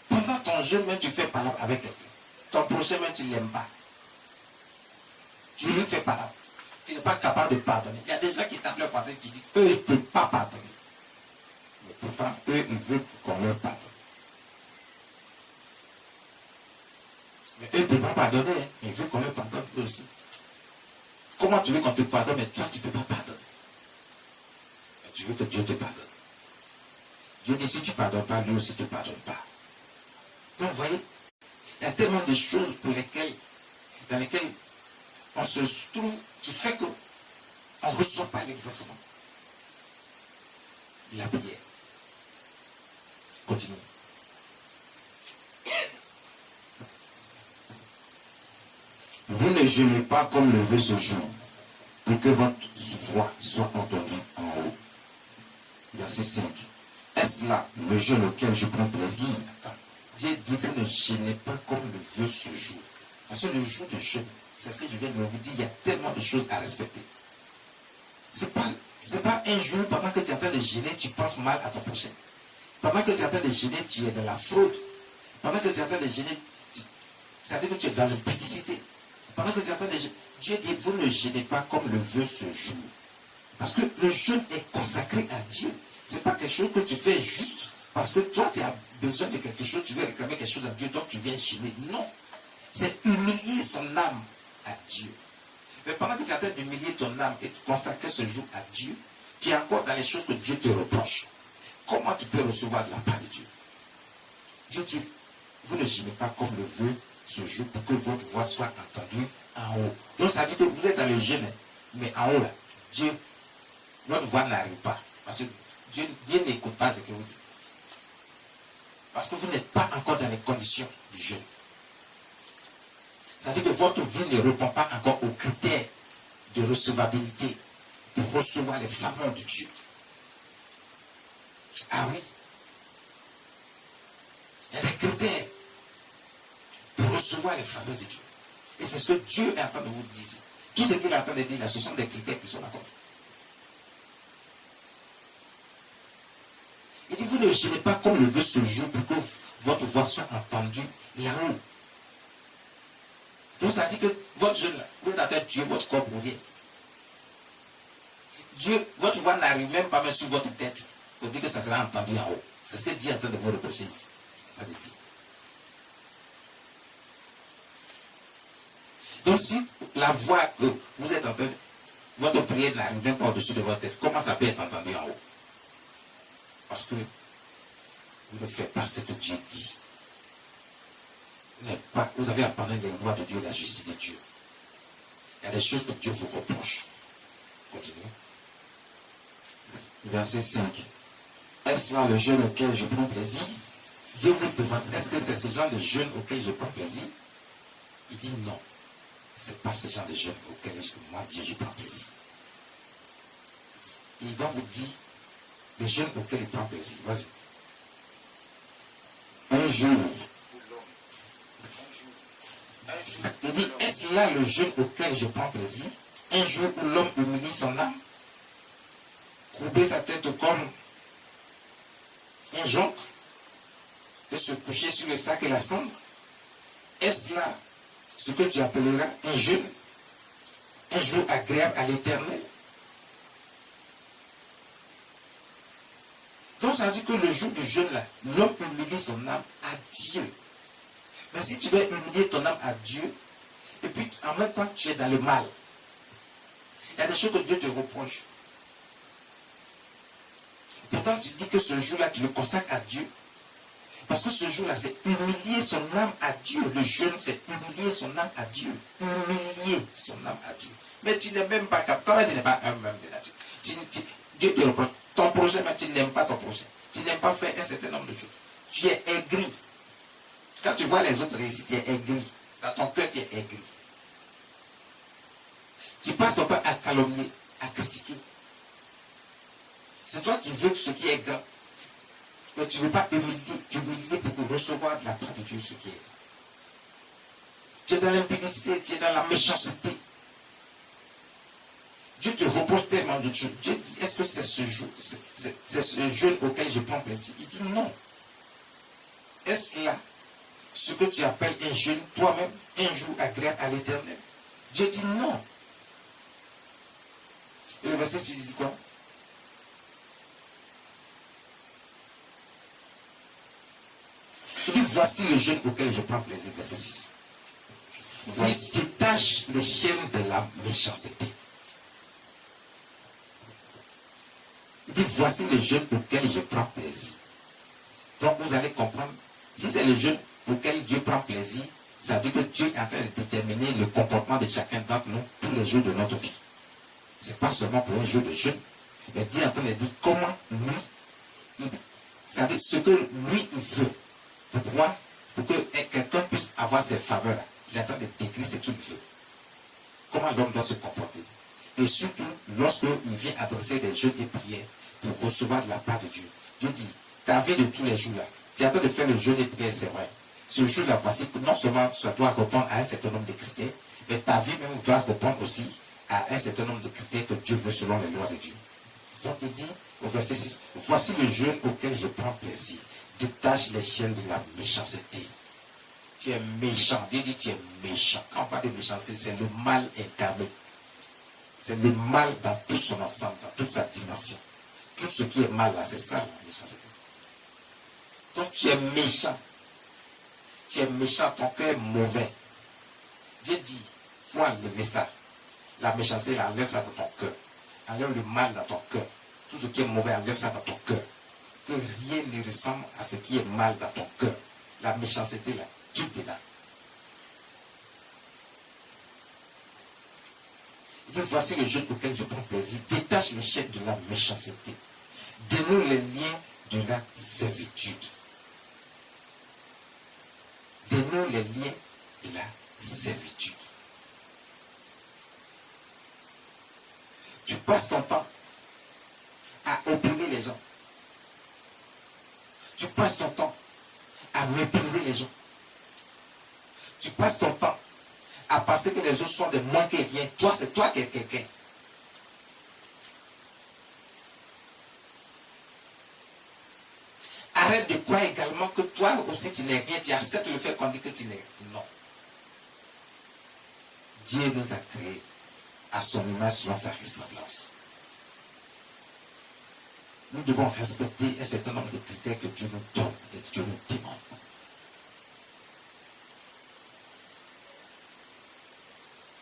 Pendant ton jeûne, même tu fais parler avec quelqu'un. Ton prochain, même tu ne l'aimes pas. Tu lui fais parler. Tu n'es pas capable de pardonner. Il y a des gens qui tapent leur pardon qui disent qu'eux, ils ne peuvent pas pardonner. Mais pourtant, eux, ils veulent qu'on leur pardonne. Mais eux ne peuvent pas pardonner, hein. Mais ils veulent qu'on leur pardonne eux aussi. Comment tu veux qu'on te pardonne, mais toi, tu ne peux pas pardonner. Mais tu veux que Dieu te pardonne. Dieu dit, si tu ne pardonnes pas, lui aussi ne te pardonne pas. Donc, vous voyez, il y a tellement de choses dans lesquelles on se trouve, qui fait qu'on ne reçoit pas l'exaucement de la prière. Continuons. Vous ne jeûnez pas comme le veut ce jour, pour que votre voix soit entendue en haut. Verset 5. Est-ce là le jeûne auquel je prends plaisir? Dieu dit, vous ne jeûnez pas comme le veut ce jour. Parce que le jour de jeûne, c'est ce que je viens de vous dire, il y a tellement de choses à respecter. C'est pas un jour, pendant que tu es en train de jeûner, tu penses mal à ton prochain. Pendant que tu es en train de jeûner, tu es dans la fraude. Pendant que tu es en train de jeûner, ça veut dire que tu es dans l'impudicité. Pendant que tu es en train de jeûner, Dieu dit, vous ne jeûnez pas comme le veut ce jour. Parce que le jeûne est consacré à Dieu. Ce n'est pas quelque chose que tu fais juste parce que toi, tu as besoin de quelque chose, tu veux réclamer quelque chose à Dieu, donc tu viens jeûner. Non. C'est humilier son âme à Dieu. Mais pendant que tu es en train d'humilier ton âme et de consacrer ce jour à Dieu, tu es encore dans les choses que Dieu te reproche. Comment tu peux recevoir de la part de Dieu? Dieu dit, vous ne jeûnez pas comme le veut ce jour pour que votre voix soit entendue en haut. Donc ça veut dire que vous êtes dans le jeûne, mais en haut là, Dieu, votre voix n'arrive pas. Parce que Dieu n'écoute pas ce que vous dites. Parce que vous n'êtes pas encore dans les conditions du jeûne. Ça veut dire que votre vie ne répond pas encore aux critères de recevabilité pour recevoir les faveurs de Dieu. Ah oui. Il y a des critères pour recevoir les faveurs de Dieu. Et c'est ce que Dieu est en train de vous dire. Tout ce qu'il est en train de dire là, ce sont des critères qui sont là comme ça. Il dit, vous ne jeûnez pas comme le veut ce jour pour que votre voix soit entendue là-haut. Donc ça dit que votre jeûne là, vous êtes en train de tuer votre corps pour rien. Dieu, votre voix n'arrive même pas sur votre tête pour dire que ça sera entendu en haut. C'est ce que Dieu est en train de vous reprocher ici. Donc si la voix que vous êtes en train de... Votre prière n'arrive même pas au-dessus de votre tête, comment ça peut être entendu en haut? Parce que vous ne faites pas ce que Dieu dit. Vous avez abandonné les lois de Dieu, la justice de Dieu. Il y a des choses que Dieu vous reproche. Continuez. Verset 5. Est-ce là le jeûne auquel je prends plaisir? Dieu vous demande, est-ce que c'est ce genre de jeûne auquel je prends plaisir? Il dit non. Ce n'est pas ce genre de jeûne auquel moi, Dieu, je prends plaisir. Il va vous dire le jeûne auquel il prend plaisir. Vas-y. Un jour. Il dit, est-ce là le jeûne auquel je prends plaisir? Un jour où l'homme humilie son âme, courber sa tête comme un jonc et se coucher sur le sac et la cendre? Est-ce là ce que tu appelleras un jeûne, un jour agréable à l'Éternel? Donc ça veut dire que le jour du jeûne là, l'homme humilie son âme à Dieu. Mais si tu veux humilier ton âme à Dieu, et puis en même temps tu es dans le mal, il y a des choses que Dieu te reproche. Pourtant tu dis que ce jour-là tu le consacres à Dieu. Parce que ce jour-là c'est humilier son âme à Dieu. Le jeûne c'est humilier son âme à Dieu. Humilier son âme à Dieu. Mais tu n'es même pas capable. Toi tu n'es pas un même de nature. Dieu te reproche. Ton projet, mais tu n'aimes pas ton projet. Tu n'aimes pas faire un certain nombre de choses. Tu es aigri. Quand tu vois les autres réussir, tu es aigri. Dans ton cœur, tu es aigri. Tu passes ton temps à calomnier, à critiquer. C'est toi qui veux ce qui est grand. Mais tu ne veux pas humilier pour recevoir de la part de Dieu ce qui est grand. Tu es dans l'impudicité, tu es dans la méchanceté. Dieu te reproche tellement de choses. Dieu dit, est-ce que c'est ce jour, c'est ce jeûne auquel je prends plaisir? Il dit non. Est-ce là ce que tu appelles un jeûne, toi-même, un jour agréable à l'Éternel? Dieu dit non. Et le verset 6 dit quoi? Il dit, voici le jeûne auquel je prends plaisir, verset 6. Il détache les chaînes de la méchanceté. Il dit, voici le jeûne auquel je prends plaisir. Donc vous allez comprendre, si c'est le jeûne auquel Dieu prend plaisir, ça veut dire que Dieu est en train de déterminer le comportement de chacun d'entre nous tous les jours de notre vie. Ce n'est pas seulement pour un jour de jeûne, mais Dieu est en train de dire comment lui, c'est-à-dire ce que lui il veut, pour que quelqu'un puisse avoir ces faveurs-là. Il est en train de décrire ce qu'il veut. Comment l'homme doit se comporter. Et surtout, lorsqu'il vient adresser des jeûnes et prières pour recevoir de la part de Dieu. Dieu dit, ta vie de tous les jours là, Tu es en train de faire le jeûne et prière, c'est vrai. Ce jour-là, voici que non seulement ça doit répondre à un certain nombre de critères, mais ta vie même doit répondre aussi à un certain nombre de critères que Dieu veut selon les lois de Dieu. Donc il dit au verset 6, voici le jeûne auquel je prends plaisir. Détache les chaînes de la méchanceté. Tu es méchant. Dieu dit tu es méchant. Quand on parle de méchanceté, c'est le mal incarné. C'est le mal dans tout son ensemble, dans toute sa dimension. Tout ce qui est mal là, c'est ça la méchanceté. Donc tu es méchant. Tu es méchant, ton cœur est mauvais. Dieu dit, il faut enlever ça. La méchanceté, enlève ça dans ton cœur. Enlève le mal dans ton cœur. Tout ce qui est mauvais, enlève ça dans ton cœur. Que rien ne ressemble à ce qui est mal dans ton cœur. La méchanceté, là, quitte dedans. Il dit, voici le jeûne auquel je prends plaisir. Détache les chaînes de la méchanceté. Dénoue les liens de la servitude. Dénoue les liens de la servitude. Tu passes ton temps à opprimer les gens. Tu passes ton temps à mépriser les gens. Tu passes ton temps à penser que les autres sont des moins que rien. Toi, c'est toi qui es quelqu'un. Arrête de croire également que toi aussi tu n'es rien. Tu acceptes le fait qu'on dit que tu n'es rien. Non. Dieu nous a créés à son image selon sa ressemblance. Nous devons respecter un certain nombre de critères que Dieu nous donne et que Dieu nous demande.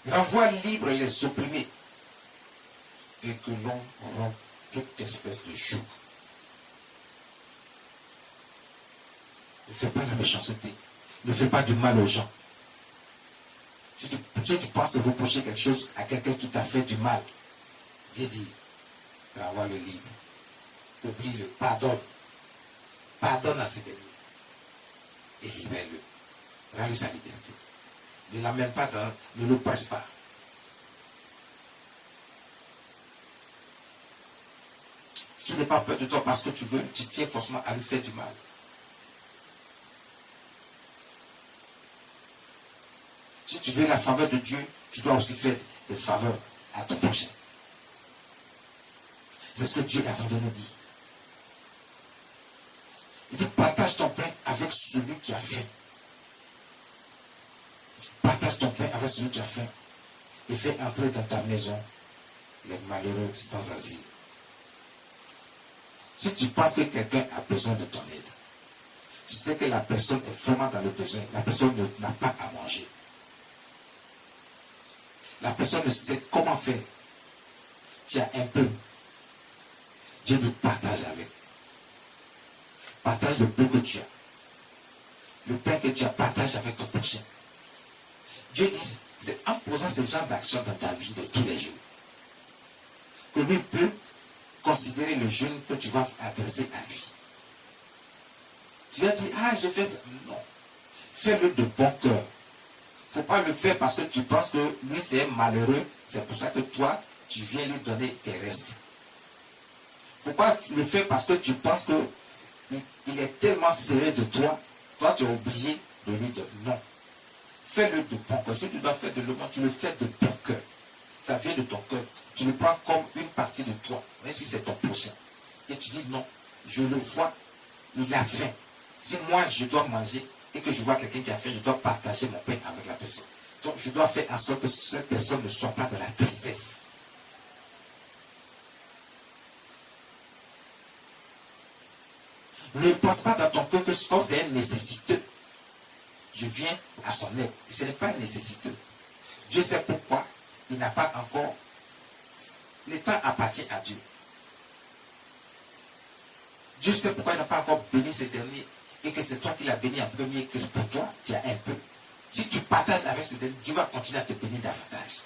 Renvoie libre les opprimés et que l'on rompe toute espèce de joug. Ne fais pas la méchanceté. Ne fais pas du mal aux gens. Si tu penses reprocher quelque chose à quelqu'un qui t'a fait du mal, Dieu dit, renvoie-le libre. Oublie-le, pardonne. Pardonne à ces derniers. Et libère-le. Rends-lui sa liberté. Ne l'amène pas dans, ne le presse pas. Tu n'es pas peur de toi parce que tu tiens forcément à lui faire du mal. Si tu veux la faveur de Dieu, tu dois aussi faire des faveurs à ton prochain. C'est ce que Dieu est en train de nous dire. Il dit, partage ton pain avec celui qui a faim. Partage ton pain avec celui qui a faim. Et fais entrer dans ta maison les malheureux sans asile. Si tu penses que quelqu'un a besoin de ton aide, tu sais que la personne est vraiment dans le besoin. La personne n'a pas à manger. La personne ne sait comment faire. Tu as un peu. Dieu te partage avec. Partage le peu que tu as. Le pain que tu as, partage avec ton prochain. Dieu dit, c'est en posant ce genre d'action dans ta vie de tous les jours que lui peut considérer le jeûne que tu vas adresser à lui. Tu vas dire, ah, je fais ça. Non. Fais-le de bon cœur. Il ne faut pas le faire parce que tu penses que lui c'est un malheureux. C'est pour ça que toi, tu viens lui donner tes restes. Il ne faut pas le faire parce que tu penses qu'il est tellement serré de toi. Toi, tu es obligé de lui donner. Non. Fais-le de bon cœur. Si tu dois faire de l'eau, tu le fais de bon cœur. Ça vient de ton cœur. Tu le prends comme une partie de toi, même si c'est ton prochain. Et tu dis non, je le vois, il a faim. Si moi je dois manger et que je vois quelqu'un qui a faim, je dois partager mon pain avec la personne. Donc je dois faire en sorte que cette personne ne soit pas dans la tristesse. Ne pense pas dans ton cœur que comme c'est un nécessiteux, je viens à son aide. Ce n'est pas un nécessiteux. Dieu sait pourquoi il n'a pas encore. Le temps appartient à Dieu. Dieu sait pourquoi il n'a pas encore béni ces derniers et que c'est toi qui l'as béni en premier, que pour toi, tu as un peu. Si tu partages avec ce dernier, Dieu va continuer à te bénir davantage.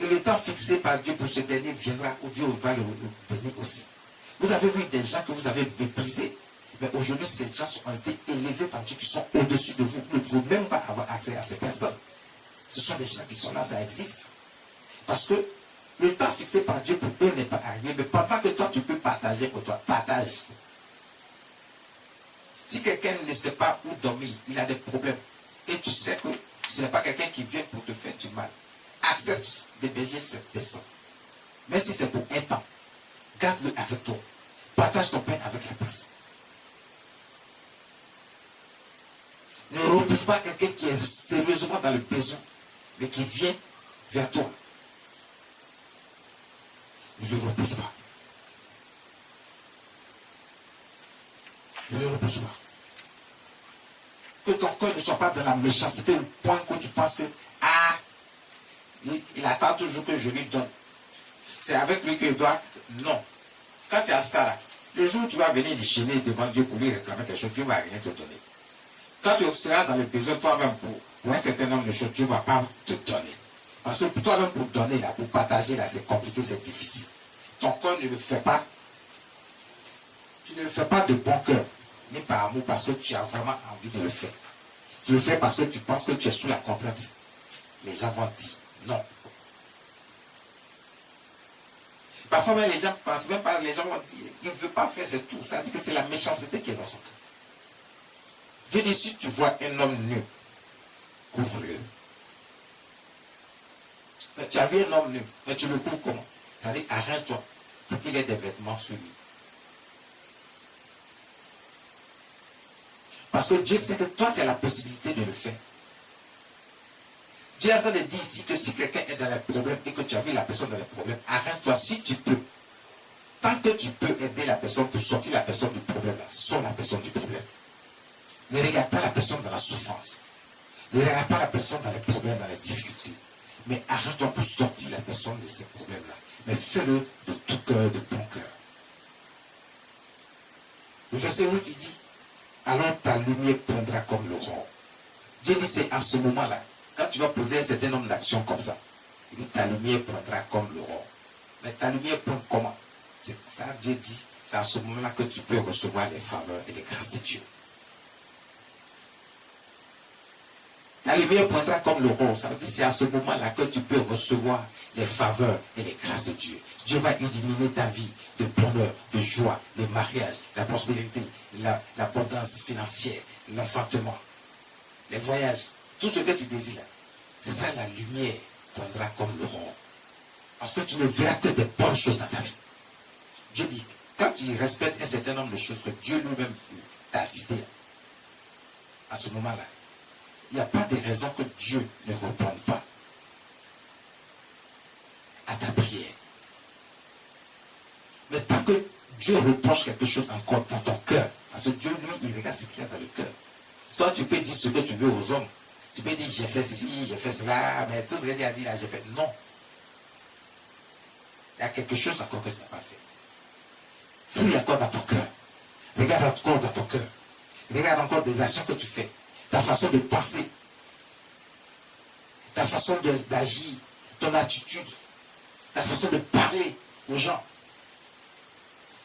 Et le temps fixé par Dieu pour ce dernier viendra où Dieu va le bénir aussi. Vous avez vu des gens que vous avez méprisés, mais aujourd'hui, ces gens ont été élevés par Dieu qui sont au-dessus de vous. Vous ne pouvez même pas avoir accès à ces personnes. Ce sont des gens qui sont là, ça existe. Parce que le temps fixé par Dieu pour eux n'est pas arrivé, mais pendant que toi, tu peux partager pour toi, partage. Si quelqu'un ne sait pas où dormir, il a des problèmes, et tu sais que ce n'est pas quelqu'un qui vient pour te faire du mal, accepte d'héberger cette personne. Même si c'est pour un temps, garde-le avec toi. Partage ton pain avec la personne. Ne repousse pas quelqu'un qui est sérieusement dans le besoin, mais qui vient vers toi. Ne le repousse pas. Ne le repousse pas. Que ton cœur ne soit pas dans la méchanceté au point que tu penses que, il attend toujours que je lui donne. C'est avec lui qu'il doit. Non. Quand tu as ça là, le jour où tu vas venir déchaîner devant Dieu pour lui réclamer quelque chose, Dieu ne va rien te donner. Quand tu seras dans le besoin toi-même pour un certain nombre de choses, Dieu ne va pas te donner. Parce que pour toi-même pour donner là, pour partager là, c'est compliqué, c'est difficile. Ton cœur ne le fait pas. Tu ne le fais pas de bon cœur, ni par amour, parce que tu as vraiment envie de le faire. Tu le fais parce que tu penses que tu es sous la contrainte. Les gens vont dire non. Parfois même les gens pensent, même pas les gens vont dire, il ne veut pas faire ce tout. Ça veut dire que c'est la méchanceté qui est dans son cœur. Dieu dit, si tu vois un homme nu, couvre-le. Mais tu as vu un homme nu, mais tu le couvres comment? Ça veut dire, arrête-toi pour qu'il ait des vêtements sur lui. Parce que Dieu sait que toi, tu as la possibilité de le faire. Dieu est en train de dire ici que si quelqu'un est dans les problèmes et que tu as vu la personne dans les problèmes, arrête-toi si tu peux. Tant que tu peux aider la personne pour sortir la personne du problème, sors la personne du problème. Ne regarde pas la personne dans la souffrance. Ne regarde pas la personne dans les problèmes, dans les difficultés. Mais arrête-toi pour sortir la personne de ces problèmes-là. Mais fais-le de tout cœur, de bon cœur. Le verset 8, il dit, alors ta lumière poindra comme l'aurore. Dieu dit, c'est à ce moment-là, quand tu vas poser un certain nombre d'actions comme ça, il dit, ta lumière poindra comme l'aurore. Mais ta lumière pointe comment? C'est ça, Dieu dit, c'est à ce moment-là que tu peux recevoir les faveurs et les grâces de Dieu. La lumière poindra comme l'aurore. Ça veut dire que c'est à ce moment-là que tu peux recevoir les faveurs et les grâces de Dieu. Dieu va illuminer ta vie de bonheur, de joie, le mariage, la prospérité, l'abondance financière, l'enfantement, les voyages, tout ce que tu désires. C'est ça, la lumière poindra comme l'aurore. Parce que tu ne verras que des bonnes choses dans ta vie. Dieu dit, quand tu respectes un certain nombre de choses que Dieu lui-même t'a citées, à ce moment-là, il n'y a pas de raison que Dieu ne réponde pas à ta prière. Mais tant que Dieu reproche quelque chose encore dans ton cœur, parce que Dieu, lui, il regarde ce qu'il y a dans le cœur. Toi, tu peux dire ce que tu veux aux hommes. Tu peux dire, j'ai fait ceci, j'ai fait cela, mais tout ce que Dieu a dit là, j'ai fait. Non. Il y a quelque chose encore que tu n'as pas fait. Fouille encore dans ton cœur. Regarde encore dans ton cœur. Regarde encore des actions que tu fais. Ta façon de penser, ta façon d'agir, ton attitude, ta façon de parler aux gens,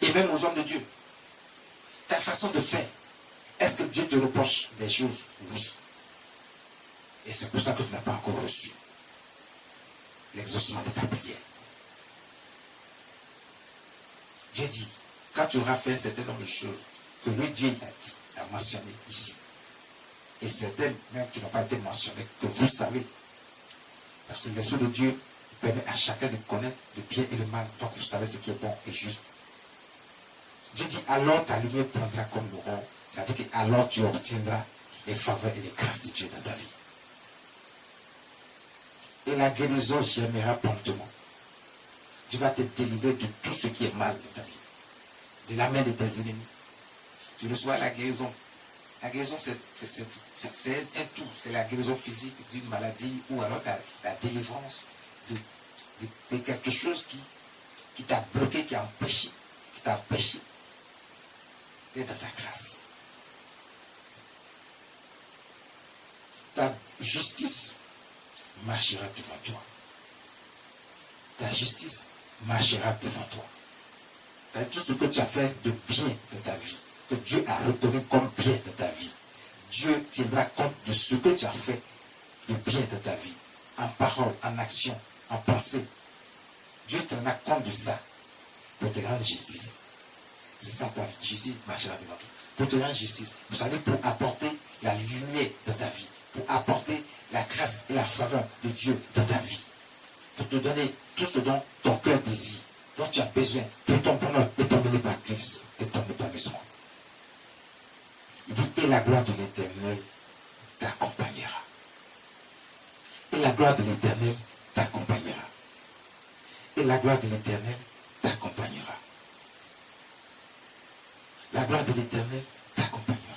et même aux hommes de Dieu, ta façon de faire. Est-ce que Dieu te reproche des choses? Oui. Et c'est pour ça que tu n'as pas encore reçu l'exaucement de ta prière. Dieu dit, quand tu auras fait un certain nombre de choses que le Dieu l'a dit, a mentionné ici, et certaines même qui n'ont pas été mentionnées, que vous savez. Parce que l'Esprit de Dieu permet à chacun de connaître le bien et le mal. Donc vous savez ce qui est bon et juste. Dieu dit, alors ta lumière poindra comme l'aurore. C'est-à-dire que alors tu obtiendras les faveurs et les grâces de Dieu dans ta vie. Et la guérison germera promptement. Dieu va te délivrer de tout ce qui est mal dans ta vie. De la main de tes ennemis. Tu reçois la guérison. La guérison, c'est un tout. C'est la guérison physique d'une maladie ou alors la délivrance de quelque chose qui t'a bloqué, qui t'a empêché d'être dans ta grâce. Ta justice marchera devant toi. Ta justice marchera devant toi. C'est tout ce que tu as fait de bien dans ta vie, que Dieu a reconnu comme bien dans ta vie. Dieu tiendra compte de ce que tu as fait de bien dans ta vie, en parole, en action, en pensée. Dieu tiendra compte de ça pour te rendre justice. C'est ça, ta justice marchera devant toi. pour te rendre justice. Vous savez, pour apporter la lumière dans ta vie, pour apporter la grâce et la faveur de Dieu dans ta vie, pour te donner tout ce dont ton cœur désire, dont tu as besoin pour ton bonheur et ton Christ et ton épanouissement. Il dit, et la gloire de l'Éternel t'accompagnera. Et la gloire de l'Éternel t'accompagnera. Et la gloire de l'Éternel t'accompagnera. La gloire de l'Éternel t'accompagnera.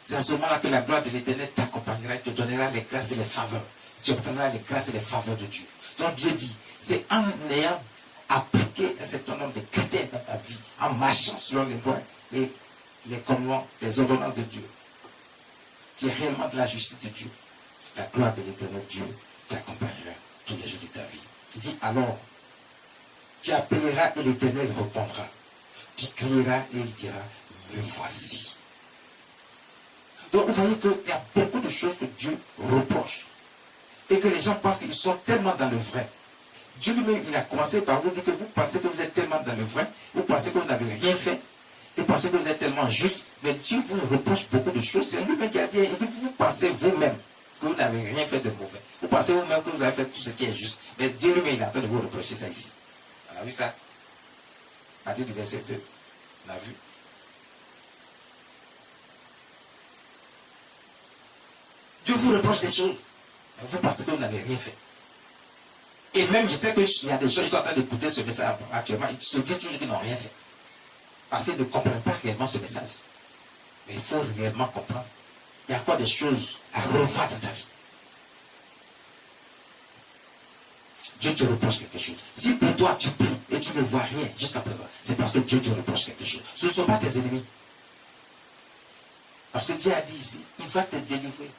C'est à ce moment-là que la gloire de l'Éternel t'accompagnera et te donnera les grâces et les faveurs. Tu obtiendras les grâces et les faveurs de Dieu. Donc Dieu dit, c'est en ayant appliqué un certain nombre de critères dans ta vie, en marchant selon les lois et les commandements, les ordonnances de Dieu. Tu es réellement de la justice de Dieu. La gloire de l'Éternel Dieu t'accompagnera tous les jours de ta vie. Il dit alors, tu appelleras et l'Éternel répondra. Tu crieras et il dira, me voici. Donc vous voyez qu'il y a beaucoup de choses que Dieu reproche. Et que les gens pensent qu'ils sont tellement dans le vrai. Dieu lui-même, il a commencé par vous dire que vous pensez que vous êtes tellement dans le vrai, vous pensez que vous n'avez rien fait, vous pensez que vous êtes tellement juste, mais Dieu vous reproche beaucoup de choses. C'est lui-même qui a dit, il dit, vous pensez vous-même que vous n'avez rien fait de mauvais. Vous pensez vous-même que vous avez fait tout ce qui est juste. Mais Dieu lui-même, il est en train de vous reprocher ça ici. On a vu ça? À partir du verset 2, on a vu. Dieu vous reproche des choses, mais vous pensez que vous n'avez rien fait. Et même, je sais qu'il y a des gens qui sont en train d'écouter ce message actuellement, ils se disent toujours qu'ils n'ont rien fait. Parce qu'ils ne comprennent pas réellement ce message. Mais il faut réellement comprendre. Il y a encore des choses à revoir dans ta vie. Dieu te reproche quelque chose. Si pour toi tu pries et tu ne vois rien jusqu'à présent, c'est parce que Dieu te reproche quelque chose. Ce ne sont pas tes ennemis. Parce que Dieu a dit ici, il va te délivrer.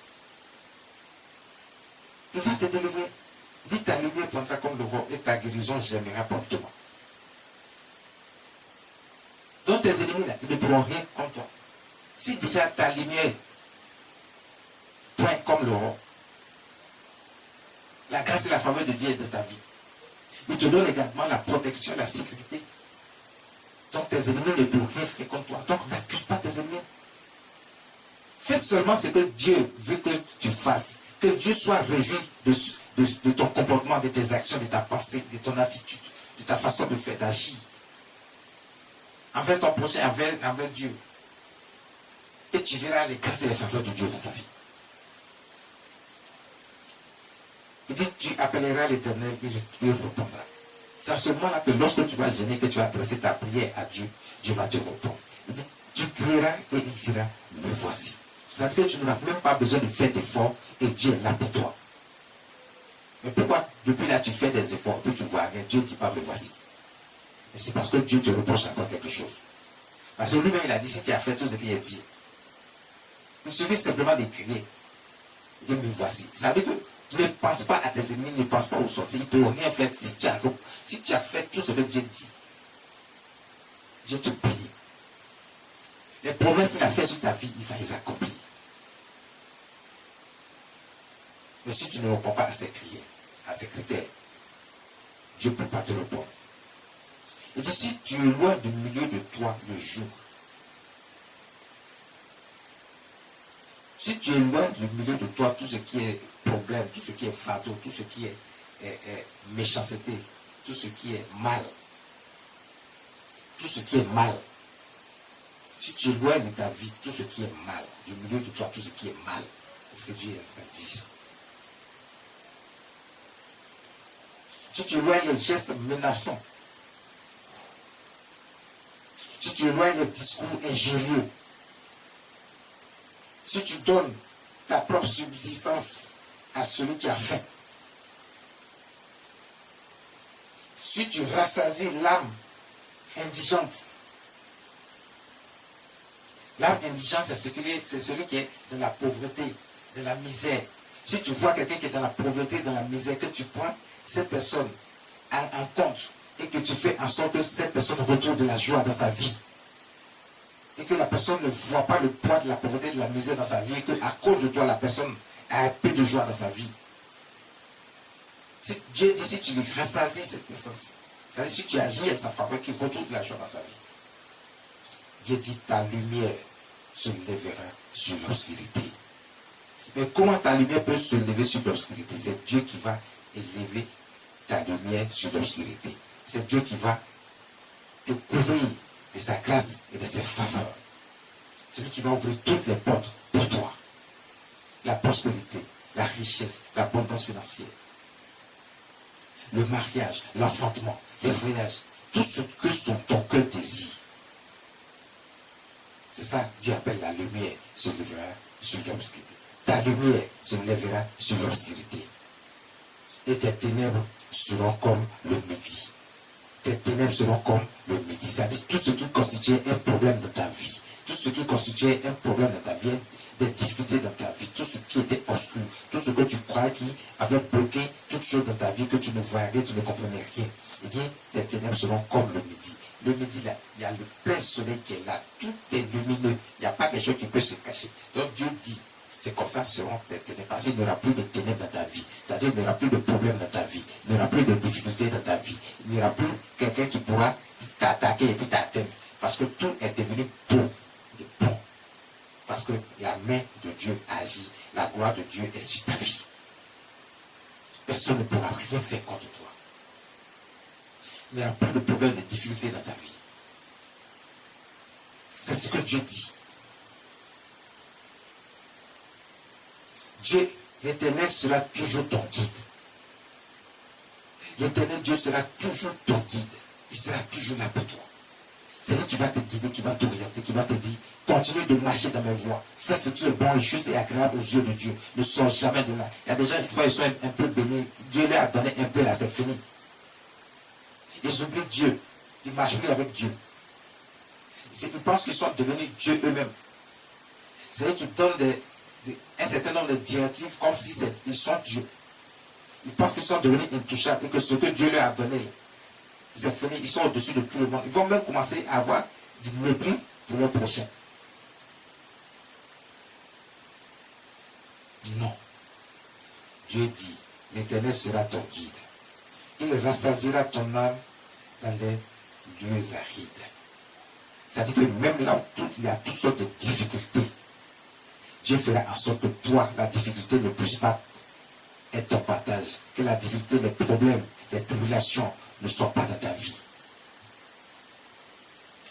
Il va te délivrer. Il dit, ta lumière prendra comme le roi et ta guérison germera promptement. Donc tes ennemis là, ils ne pourront rien contre toi. Si déjà ta lumière pointe comme le roi, la grâce et la faveur de Dieu est dans ta vie. Il te donne également la protection, la sécurité. Donc tes ennemis ne pourront rien faire contre toi. Donc n'accuse pas tes ennemis. Fais seulement ce que Dieu veut que tu fasses. Que Dieu soit réjoui de ton comportement, de tes actions, de ta pensée, de ton attitude, de ta façon de faire, d'agir. Envers ton prochain, envers Dieu. Et tu verras les grâces et les faveurs de Dieu dans ta vie. Il dit, tu appelleras l'Éternel, il répondra. C'est à ce moment-là que lorsque tu vas gêner, que tu vas adresser ta prière à Dieu, Dieu va te répondre. Il dit, tu crieras et il dira, me voici. C'est-à-dire que tu n'as même pas besoin de faire d'efforts et Dieu est là pour toi. Mais pourquoi depuis là tu fais des efforts et puis tu vois rien, Dieu ne dit pas me voici. Et c'est parce que Dieu te reproche encore quelque chose. Parce que lui-même il a dit, si tu as fait tout ce qu'il a dit, il suffit simplement de crier. Il dit me voici. Ça veut dire que ne pense pas à tes ennemis, ne pense pas aux sorciers, ils ne peuvent rien faire si tu as fait tout ce que Dieu dit. Dieu te bénit. Les promesses qu'il a faites sur ta vie, il va les accomplir. Mais si tu ne réponds pas à ces critères, Dieu ne peut pas te répondre. Il dit, si tu es loin du milieu de toi le jour, si tu es loin du milieu de toi tout ce qui est problème, tout ce qui est fardeau, tout ce qui est méchanceté, tout ce qui est mal, si tu éloignes de ta vie tout ce qui est mal, du milieu de toi tout ce qui est mal, est-ce que Dieu est en train de dire? Si tu éloignes les gestes menaçants, si tu éloignes les discours injurieux, si tu donnes ta propre subsistance à celui qui a faim, si tu rassasies l'âme indigente, l'âme indigente, c'est celui qui est dans la pauvreté, dans la misère. Si tu vois quelqu'un qui est dans la pauvreté, dans la misère, que tu prends cette personne en compte et que tu fais en sorte que cette personne retrouve de la joie dans sa vie. Et que la personne ne voit pas le poids de la pauvreté, de la misère dans sa vie, et qu'à cause de toi, la personne a un peu de joie dans sa vie. Si Dieu dit, si tu lui rassasies cette personne, C'est-à-dire, si tu agis en sa faveur, qu'il retrouve la joie dans sa vie. Dieu dit, ta lumière se lèvera sur l'obscurité. Mais comment ta lumière peut se lever sur l'obscurité? C'est Dieu qui va élever ta lumière sur l'obscurité. C'est Dieu qui va te couvrir de sa grâce et de ses faveurs. C'est lui qui va ouvrir toutes les portes pour toi. La prospérité, la richesse, l'abondance financière, le mariage, l'enfantement, les voyages, tout ce que ton cœur désire. C'est ça, Dieu appelle la lumière se lèvera sur l'obscurité. Ta lumière se lèvera sur l'obscurité. Et tes ténèbres seront comme le midi. Tes ténèbres seront comme le midi. C'est-à-dire tout ce qui constituait un problème dans ta vie. Tout ce qui constituait un problème dans ta vie, des difficultés dans ta vie, tout ce qui était obscur, tout ce que tu croyais qui avait bloqué toutes choses dans ta vie que tu ne voyais rien, tu ne comprenais rien. Il dit, tes ténèbres seront comme le midi. Le midi, là, il y a le plein soleil qui est là. Tout est lumineux. Il n'y a pas quelque chose qui peut se cacher. Donc Dieu dit, c'est comme ça seront tes ténèbres. Parce qu'il n'y aura plus de ténèbres dans ta vie. C'est-à-dire qu'il n'y aura plus de problèmes dans ta vie. Il n'y aura plus de difficultés dans ta vie. Il n'y aura plus quelqu'un qui pourra t'attaquer et puis t'atteindre. Parce que tout est devenu beau. Bon. Parce que la main de Dieu agit. La gloire de Dieu est sur ta vie. Personne ne pourra rien faire contre toi. Il n'y aura plus de problème, de difficultés dans ta vie. C'est ce que Dieu dit. Dieu, l'Éternel sera toujours ton guide. L'Éternel Dieu sera toujours ton guide. Il sera toujours là pour toi. C'est lui qui va te guider, qui va t'orienter, qui va te dire, continue de marcher dans mes voies. Fais ce qui est bon et juste et agréable aux yeux de Dieu. Ne sors jamais de là. Il y a des gens, une fois, ils sont un peu bénis. Dieu leur a donné un peu là, c'est fini. Ils oublient Dieu. Ils ne marchent plus avec Dieu. Ils pensent qu'ils sont devenus Dieu eux-mêmes. C'est-à-dire qu'ils donnent un certain nombre de directives comme si ils sont Dieu. Ils pensent qu'ils sont devenus intouchables et que ce que Dieu leur a donné, c'est fini, ils sont au-dessus de tout le monde. Ils vont même commencer à avoir du mépris pour leur prochain. Non. Dieu dit, l'Éternel sera ton guide. Il rassasiera ton âme dans les lieux arides. C'est-à-dire que même là où il y a toutes sortes de difficultés, Dieu fera en sorte que toi, la difficulté ne puisse pas être ton partage. Que la difficulté, les problèmes, les tribulations ne soient pas dans ta vie.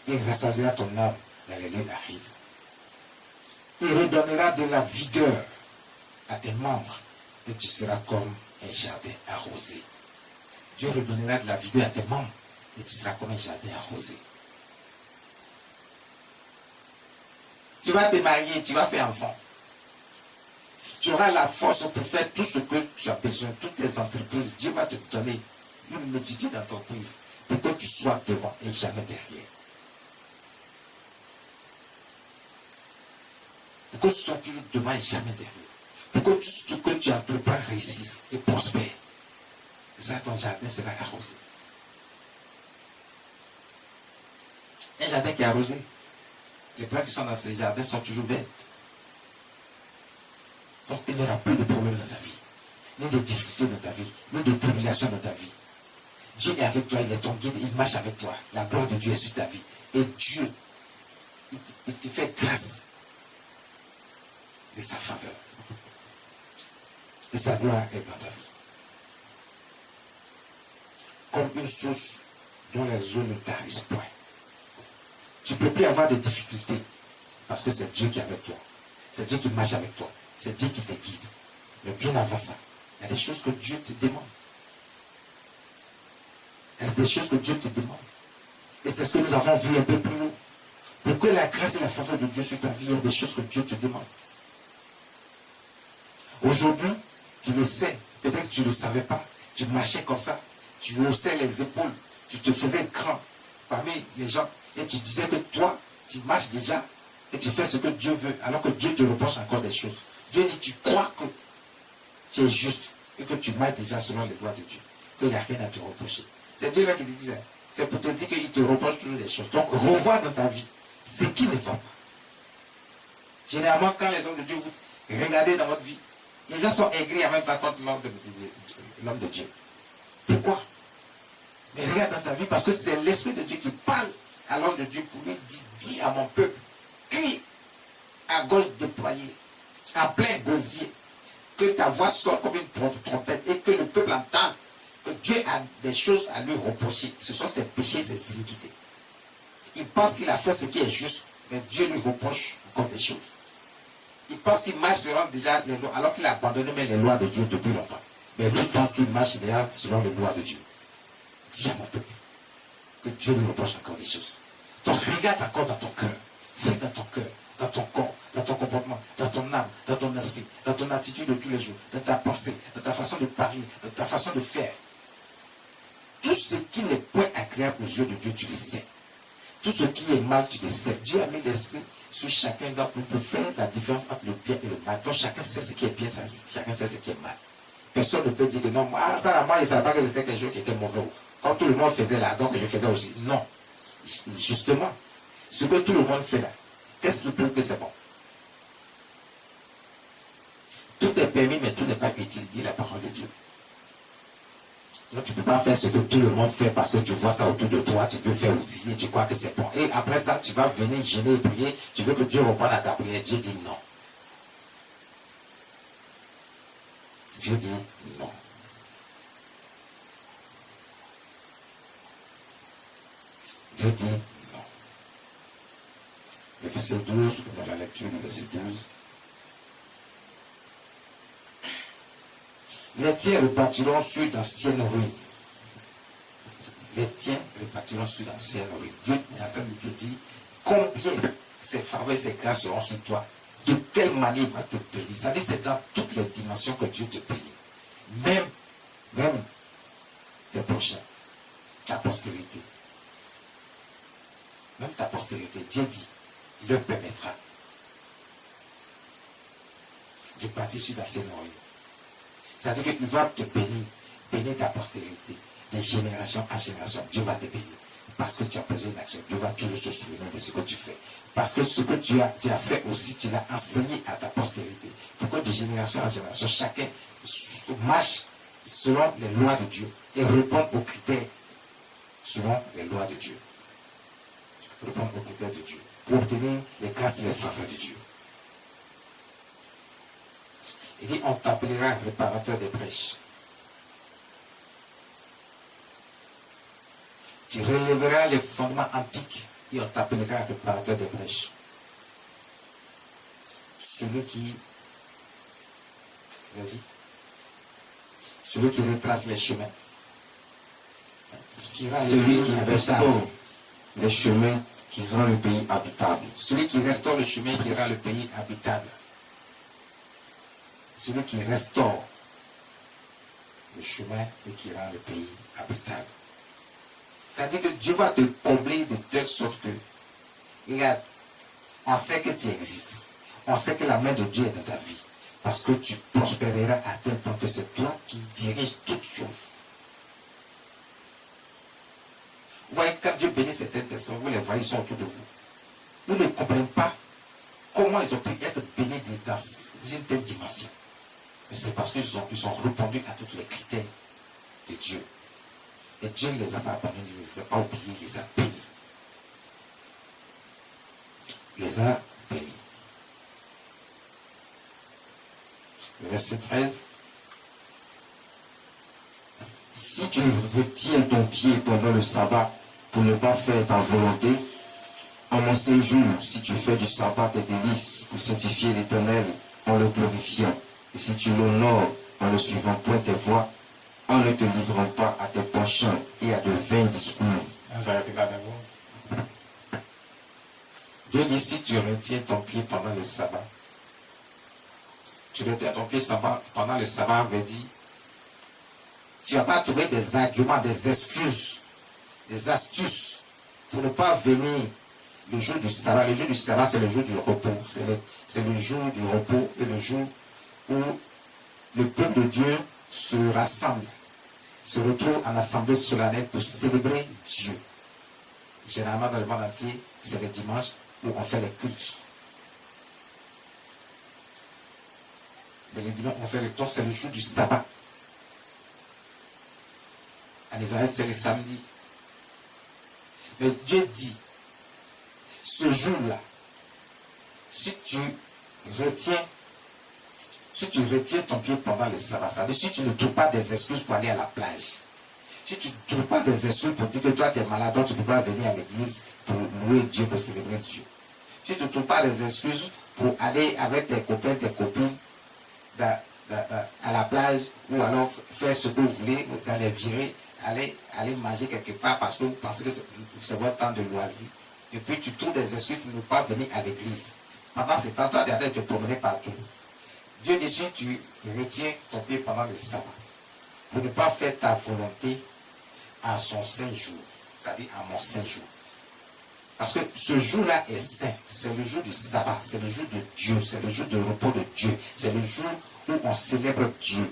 Il rassasiera ton âme dans les lieux arides. Il redonnera de la vigueur à tes membres et tu seras comme un jardin arrosé. Dieu redonnera de la vigueur à tes membres et tu seras comme un jardin arrosé. Tu vas te marier, tu vas faire enfant. Tu auras la force pour faire tout ce que tu as besoin, toutes tes entreprises. Dieu va te donner une multitude d'entreprises pour que tu sois devant et jamais derrière. Pour que tu sois toujours devant et jamais derrière. Pour que tout ce que tu entreprends réussisse et prospère. Et ça, ton jardin sera arrosé. Un jardin qui est arrosé, les plantes qui sont dans ce jardin sont toujours vertes. Donc il n'y aura plus de problèmes dans ta vie, ni de difficultés dans ta vie, ni de tribulations dans ta vie. Dieu est avec toi, il est ton guide, il marche avec toi. La gloire de Dieu est sur ta vie. Et Dieu, il te fait grâce de sa faveur. Et sa gloire est dans ta vie. Comme une source dont les eaux ne tarissent point. Tu ne peux plus avoir de difficultés parce que c'est Dieu qui est avec toi. C'est Dieu qui marche avec toi. C'est Dieu qui te guide. Mais bien avant ça, il y a des choses que Dieu te demande. Il y a des choses que Dieu te demande. Et c'est ce que nous avons vu un peu plus haut. Pour que la grâce et la faveur de Dieu sur ta vie, il y a des choses que Dieu te demande. Aujourd'hui, tu le sais. Peut-être que tu ne le savais pas. Tu marchais comme ça. Tu haussais les épaules. Tu te faisais grand parmi les gens. Et tu disais que toi, tu marches déjà. Et tu fais ce que Dieu veut. Alors que Dieu te reproche encore des choses. Dieu dit, tu crois que tu es juste. Et que tu marches déjà selon les lois de Dieu. Qu'il n'y a rien à te reprocher. C'est Dieu là qui te dit ça. C'est pour te dire qu'il te reproche toujours des choses. Donc, revois dans ta vie ce qui ne va pas. Généralement, quand les hommes de Dieu vous regardez dans votre vie, les gens sont aigris à même pas contre l'homme de Dieu. Pourquoi? Mais regarde dans ta vie, parce que c'est l'Esprit de Dieu qui parle à l'homme de Dieu pour lui dire, dis à mon peuple, crie à gauche déployée, en plein gosier, que ta voix soit comme une trompette et que le peuple entende que Dieu a des choses à lui reprocher. Ce sont ses péchés, ses iniquités. Il pense qu'il a fait ce qui est juste, mais Dieu lui reproche encore des choses. Il pense qu'il marche selon déjà les lois, alors qu'il a abandonné même les lois de Dieu depuis longtemps. Mais lui pense qu'il marche déjà selon les lois de Dieu. Dis à mon peuple que Dieu lui reproche encore des choses. Donc regarde encore dans ton cœur, fais dans ton cœur, dans ton corps, dans ton comportement, dans ton âme, dans ton esprit, dans ton attitude de tous les jours, dans ta pensée, dans ta façon de parler, dans ta façon de faire. Tout ce qui n'est point agréable aux yeux de Dieu, tu le sais. Tout ce qui est mal, tu le sais. Dieu a mis l'esprit sur chacun d'entre nous pour faire la différence entre le bien et le mal. Donc chacun sait ce qui est bien, chacun sait ce qui est mal. Personne ne peut dire que non, moi, il ne savait pas que c'était quelque chose qui était mauvais. Quand tout le monde faisait là, donc je faisais aussi. Non. Justement, ce que tout le monde fait là, qu'est-ce qui prouve que c'est bon? Tout est permis, mais tout n'est pas utile, dit la parole de Dieu. Donc tu ne peux pas faire ce que tout le monde fait parce que tu vois ça autour de toi, tu veux faire aussi et tu crois que c'est bon. Et après ça, tu vas venir gêner et prier, tu veux que Dieu reprenne à ta prière. Dieu dit non. Dieu dit non. Dieu dit non. Le verset 12, dans la lecture du verset 12. Les tiens repartiront sur d'anciennes ruines. Les tiens repartiront sur d'anciennes ruines. Dieu est en train de te dire combien ces faveurs et ces grâces seront sur toi. De quelle manière il va te bénir. Ça dit c'est dans toutes les dimensions que Dieu te bénit. Même tes prochains, ta postérité. Même ta postérité, Dieu dit, il leur permettra de partir sur d'anciennes ruines. C'est-à-dire qu'il va te bénir ta postérité, de génération en génération. Dieu va te bénir. Parce que tu as posé une action. Dieu va toujours se souvenir de ce que tu fais. Parce que ce que tu as fait aussi, tu l'as enseigné à ta postérité. Pourquoi de génération en génération, chacun marche selon les lois de Dieu et répond aux critères selon les lois de Dieu. Répond aux critères de Dieu. Pour obtenir les grâces et les faveurs de Dieu. Il dit, on t'appellera réparateur des brèches. Tu relèveras les fondements antiques et on t'appellera réparateur des brèches. Celui qui retrace les chemins. Celui qui restaure les chemins qui rend le pays habitable. Celui qui restaure le chemin qui rend le pays habitable. Celui qui restaure le chemin et qui rend le pays habitable. C'est-à-dire que Dieu va te combler de telle sorte que, regarde, on sait que tu existes. On sait que la main de Dieu est dans ta vie. Parce que tu prospéreras à tel point que c'est toi qui diriges toutes choses. Vous voyez, quand Dieu bénit certaines personnes, vous les voyez, ils sont autour de vous. Vous ne comprenez pas comment ils ont pu être bénis dans une telle dimension. Mais c'est parce qu'ils ont répondu à tous les critères de Dieu. Et Dieu ne les a pas abandonnés, il ne les a pas oubliés, il les a bénis. Il les a bénis. Le verset 13. Si tu retiens ton pied pendant le sabbat pour ne pas faire ta volonté, en mon séjour, si tu fais du sabbat tes délices pour sanctifier l'Éternel en le glorifiant, et si tu l'honores en ne suivant point tes voies, en ne te livrant pas à tes penchants et à de vains discours. Dieu dit, si tu retiens ton pied pendant le sabbat, tu retiens ton pied pendant le sabbat, veut dire, tu n'as pas trouvé des arguments, des excuses, des astuces pour ne pas venir le jour du sabbat. Le jour du sabbat, c'est le jour du repos. C'est le jour du repos et le jour où le peuple de Dieu se rassemble, se retrouve en assemblée solennelle pour célébrer Dieu. Généralement, dans le monde entier, c'est le dimanche où on fait les cultes. Mais le dimanche, on fait le temps, c'est le jour du sabbat. En Israël, c'est le samedi. Mais Dieu dit, ce jour-là, si tu retiens ton pied pendant le sabbat, c'est-à-dire si tu ne trouves pas des excuses pour aller à la plage, si tu ne trouves pas des excuses pour dire que toi tu es malade, donc tu ne peux pas venir à l'église pour louer Dieu, pour célébrer Dieu. Si tu ne trouves pas des excuses pour aller avec tes copains, tes copines à la plage, ou alors faire ce que vous voulez, dans les virées, aller manger quelque part parce que vous pensez que c'est votre temps de loisir. Et puis tu trouves des excuses pour ne pas venir à l'église. Pendant ce temps, toi tu es en train de te promener partout. Dieu dit, si tu retiens ton pied pendant le sabbat, pour ne pas faire ta volonté à son saint jour, c'est-à-dire à mon saint jour. Parce que ce jour-là est saint, c'est le jour du sabbat, c'est le jour de Dieu, c'est le jour de repos de Dieu, c'est le jour où on célèbre Dieu.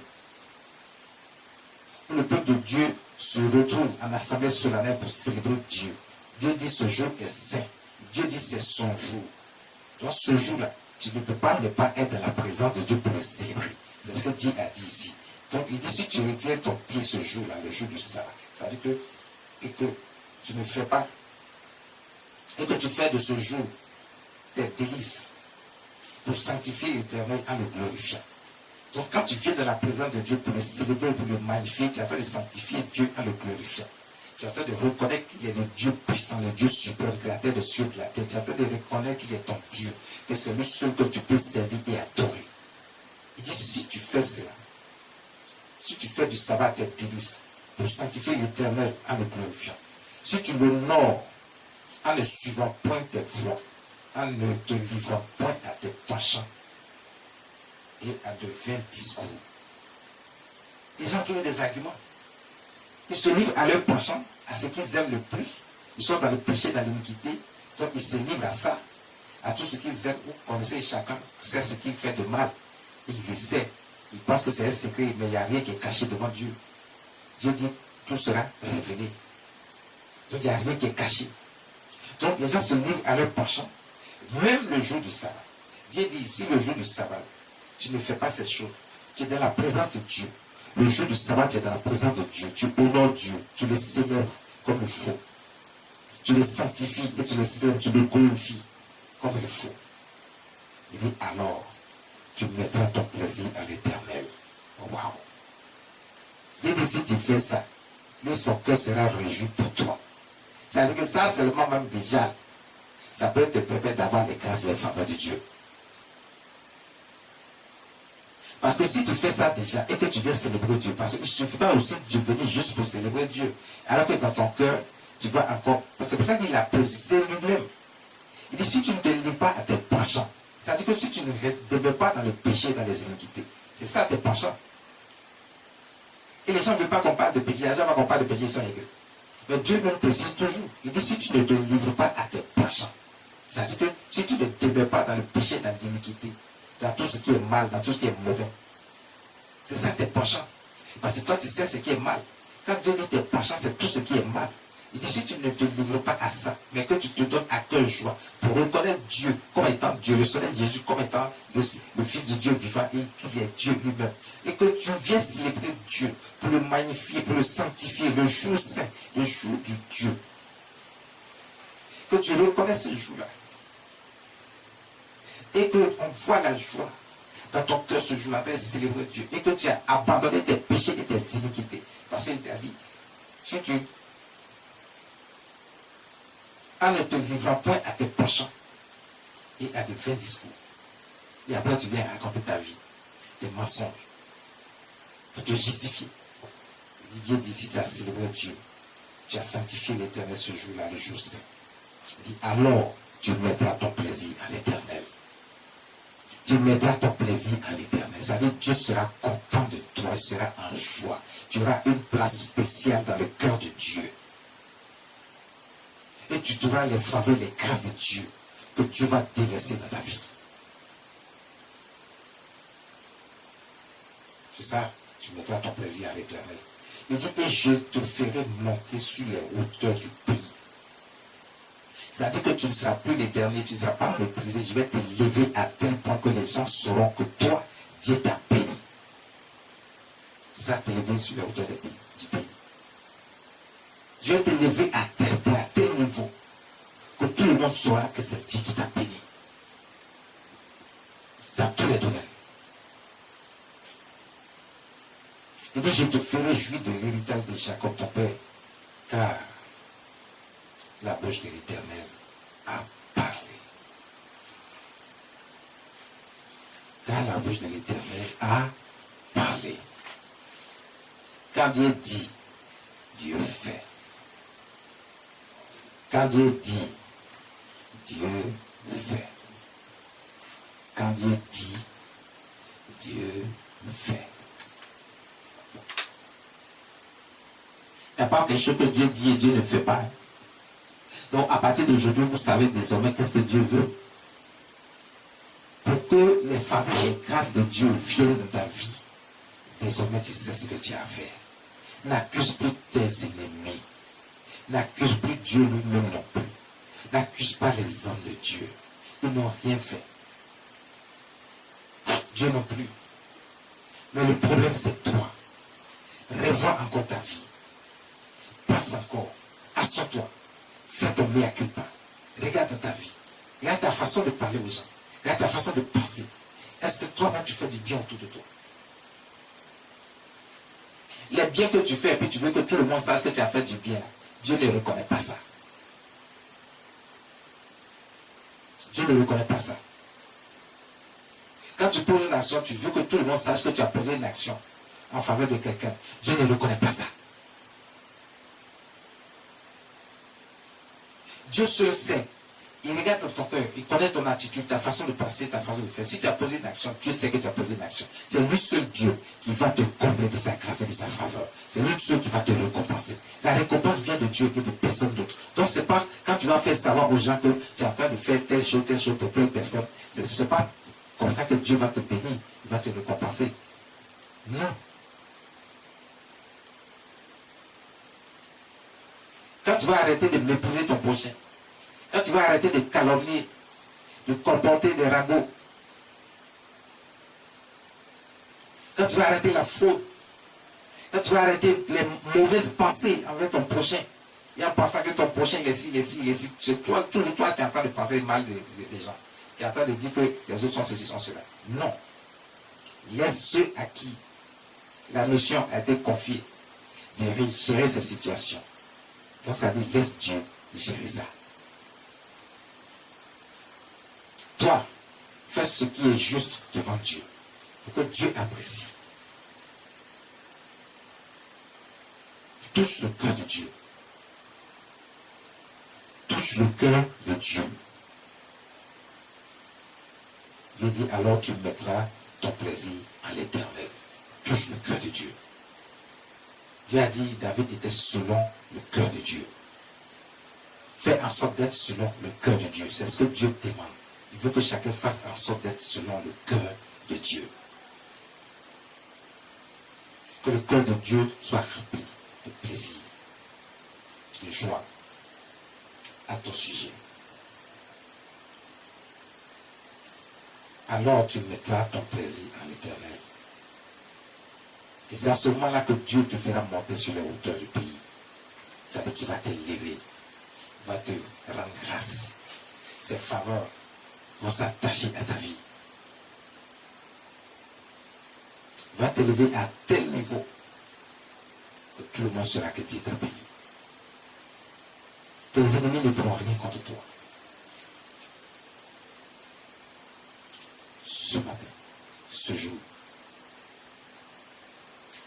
Où le peuple de Dieu se retrouve en assemblée solennelle pour célébrer Dieu. Dieu dit ce jour est saint, Dieu dit c'est son jour. Donc ce jour-là, tu ne peux pas ne pas être dans la présence de Dieu pour le célébrer. C'est ce que Dieu a dit ici. Donc il dit, si tu retiens ton pied ce jour-là, le jour du sabbat, ça veut dire que tu ne fais pas, et que tu fais de ce jour tes délices pour sanctifier l'Éternel en le glorifiant. Donc quand tu viens dans la présence de Dieu pour le célébrer, pour le magnifier, tu es en train de sanctifier Dieu en le glorifiant. Tu es en train de reconnaître qu'il est le Dieu puissant, le Dieu suprême, créateur des cieux et de la terre. Tu es en train de reconnaître qu'il est ton Dieu, que c'est le seul que tu peux servir et adorer. Il dit, si tu fais cela, si tu fais du sabbat tes délices, pour sanctifier l'Éternel en le glorifiant, si tu l'honores en ne suivant point tes voies, en ne te livrant point à tes penchants et à de vains discours. Les gens ont toujours des arguments. Ils se livrent à leurs penchants, à ce qu'ils aiment le plus. Ils sont dans le péché, dans l'iniquité. Donc ils se livrent à ça, à tout ce qu'ils aiment. Vous connaissez, chacun sait ce qu'il fait de mal. Il le sait. Il pense que c'est un secret, mais il n'y a rien qui est caché devant Dieu. Dieu dit, tout sera révélé. Donc il n'y a rien qui est caché. Donc les gens se livrent à leurs penchants, même le jour du sabbat. Dieu dit, si le jour du sabbat, tu ne fais pas cette chose, tu es dans la présence de Dieu. Le jour du sabbat, tu es dans la présence de Dieu. Tu honores Dieu, tu le célèbres comme il faut. Tu le sanctifies et tu le célèbres, tu le glorifies comme il faut. Il dit, alors, tu mettras ton plaisir à l'Éternel. Waouh! Dieu dit, si tu fais ça, lui, son cœur sera réjoui pour toi. C'est-à-dire que ça, seulement même déjà, ça peut te permettre d'avoir les grâces et les faveurs de Dieu. Parce que si tu fais ça déjà et que tu viens célébrer Dieu, parce qu'il ne suffit pas aussi de venir juste pour célébrer Dieu, alors que dans ton cœur, tu vas encore... C'est pour ça qu'il a précisé lui-même. Il dit, si tu ne te livres pas à tes penchants, c'est-à-dire que si tu ne demeures pas dans le péché, dans les iniquités, c'est ça tes penchants. Et les gens ne veulent pas qu'on parle de péché, les gens veulent qu'on parle de péché, ils sont aigris. Mais Dieu même précise toujours. Il dit, si tu ne te livres pas à tes penchants, c'est-à-dire que si tu ne demeures pas dans le péché, dans l'iniquité, dans tout ce qui est mal, dans tout ce qui est mauvais, c'est ça tes penchants. Parce que toi, tu sais ce qui est mal. Quand Dieu dit tes penchants, c'est tout ce qui est mal. Il dit, si tu ne te livres pas à ça, mais que tu te donnes à cœur joie pour reconnaître Dieu comme étant Dieu, le Seigneur Jésus comme étant le Fils de Dieu vivant et qu'il est Dieu lui-même. Et que tu viens célébrer Dieu pour le magnifier, pour le sanctifier, le jour saint, le jour du Dieu. Que tu reconnais ce jour-là. Et qu'on voit la joie dans ton cœur ce jour-là de célébrer Dieu. Et que tu as abandonné tes péchés et tes iniquités. Parce qu'il t'a dit, si tu... en ne te livrant point à tes penchants et à de vains discours. Et après tu viens raconter ta vie, des mensonges, pour te justifier. Et Dieu dit, si tu as célébré Dieu, tu as sanctifié l'Éternel ce jour-là, le jour saint. Il dit, alors tu mettras ton plaisir à l'Éternel. Tu mettras ton plaisir à l'Éternel. C'est-à-dire Dieu sera content de toi, il sera en joie. Tu auras une place spéciale dans le cœur de Dieu. Et tu trouveras les faveurs, les grâces de Dieu que Dieu va déverser dans ta vie. C'est ça, tu mettras ton plaisir à l'Éternel. Il dit, et je te ferai monter sur les hauteurs du pays. C'est-à-dire que tu ne seras plus les derniers, tu ne seras pas méprisé. Je vais te lever à tel point que les gens sauront que toi, Dieu t'a béni. C'est ça, te lever sur les hauteurs du pays. Je vais te lever à tel point, à tel niveau, monde saura que c'est Dieu qui t'a béni. Dans tous les domaines. Il dit, je te ferai jouir de l'héritage de Jacob ton père, car la bouche de l'Éternel a parlé. Car la bouche de l'Éternel a parlé. Quand Dieu dit, Dieu fait. Quand Dieu dit, Dieu fait. Quand Dieu dit, Dieu fait. Il n'y a pas quelque chose que Dieu dit et Dieu ne fait pas. Donc à partir d'aujourd'hui, vous savez désormais qu'est-ce que Dieu veut. Pour que les faveurs et les grâces de Dieu viennent dans ta vie, désormais tu sais ce que tu as à faire. N'accuse plus tes ennemis. N'accuse plus Dieu lui-même non plus. N'accuse pas les hommes de Dieu. Ils n'ont rien fait. Dieu non plus. Mais le problème c'est toi. Revois encore ta vie. Passe encore. Assois-toi. Fais ton mea culpa. Regarde ta vie. Regarde ta façon de parler aux gens. Regarde ta façon de passer. Est-ce que toi-même tu fais du bien autour de toi? Les biens que tu fais, et puis tu veux que tout le monde sache que tu as fait du bien. Dieu ne reconnaît pas ça. Dieu ne reconnaît pas ça. Quand tu poses une action, tu veux que tout le monde sache que tu as posé une action en faveur de quelqu'un. Dieu ne reconnaît pas ça. Dieu seul sait. Il regarde dans ton cœur, il connaît ton attitude, ta façon de penser, ta façon de faire. Si tu as posé une action, Dieu sait que tu as posé une action. C'est lui seul Dieu qui va te combler de sa grâce et de sa faveur. C'est lui seul qui va te récompenser. La récompense vient de Dieu et de personne d'autre. Donc c'est pas quand tu vas faire savoir aux gens que tu es en train de faire telle chose pour telle personne. C'est pas comme ça que Dieu va te bénir, il va te récompenser. Non. Quand tu vas arrêter de mépriser ton prochain, quand tu vas arrêter de calomnier, de colporter des ragots, quand tu vas arrêter la fraude, quand tu vas arrêter les mauvaises pensées envers ton prochain, et en pensant que ton prochain il est ci, c'est toi, toujours toi qui es en train de penser mal des gens, qui est en train de dire que les autres sont ceci, sont cela. Non. Laisse ceux à qui la mission a été confiée de gérer ces situations. Donc ça dit, laisse Dieu gérer ça. Toi, fais ce qui est juste devant Dieu, pour que Dieu apprécie. Touche le cœur de Dieu. Touche le cœur de Dieu. Dieu dit, alors tu mettras ton plaisir à l'Éternel. Touche le cœur de Dieu. Dieu a dit, David était selon le cœur de Dieu. Fais en sorte d'être selon le cœur de Dieu. C'est ce que Dieu demande. Il veut que chacun fasse en sorte d'être selon le cœur de Dieu. Que le cœur de Dieu soit rempli de plaisir, de joie à ton sujet. Alors tu mettras ton plaisir en l'Éternel. Et c'est à ce moment-là que Dieu te fera monter sur les hauteurs du pays. C'est-à-dire qu'il va t'élever, va te rendre grâce. Ses faveurs vont s'attacher à ta vie. Va t'élever à tel niveau que tout le monde saura que Dieu t'a béni. Tes ennemis ne pourront rien contre toi. Ce matin, ce jour,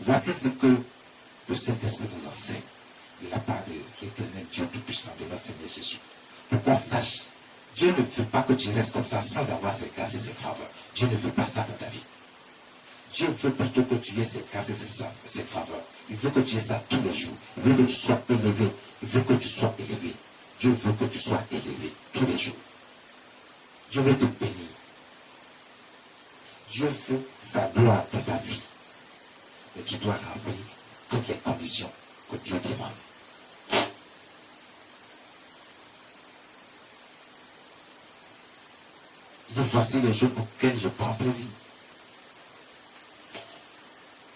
voici ce que le Saint-Esprit nous enseigne de la part de l'Éternel Dieu Tout-Puissant, de notre Seigneur Jésus. Pour qu'on sache, Dieu ne veut pas que tu restes comme ça sans avoir ses grâces et ses faveurs. Dieu ne veut pas ça dans ta vie. Dieu veut plutôt que tu aies ses grâces et ses faveurs. Il veut que tu aies ça tous les jours. Il veut que tu sois élevé. Il veut que tu sois élevé. Dieu veut que tu sois élevé tous les jours. Dieu veut te bénir. Dieu veut sa gloire dans ta vie. Mais tu dois remplir toutes les conditions que Dieu demande. Il dit, voici les jours auxquels je prends plaisir.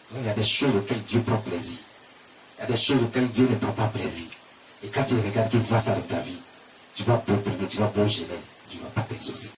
Donc, il y a des choses auxquelles Dieu prend plaisir. Il y a des choses auxquelles Dieu ne prend pas plaisir. Et quand il regarde, qu'il voit ça dans ta vie, tu vas prier tu vas bon gêner, tu ne vas pas t'exaucer.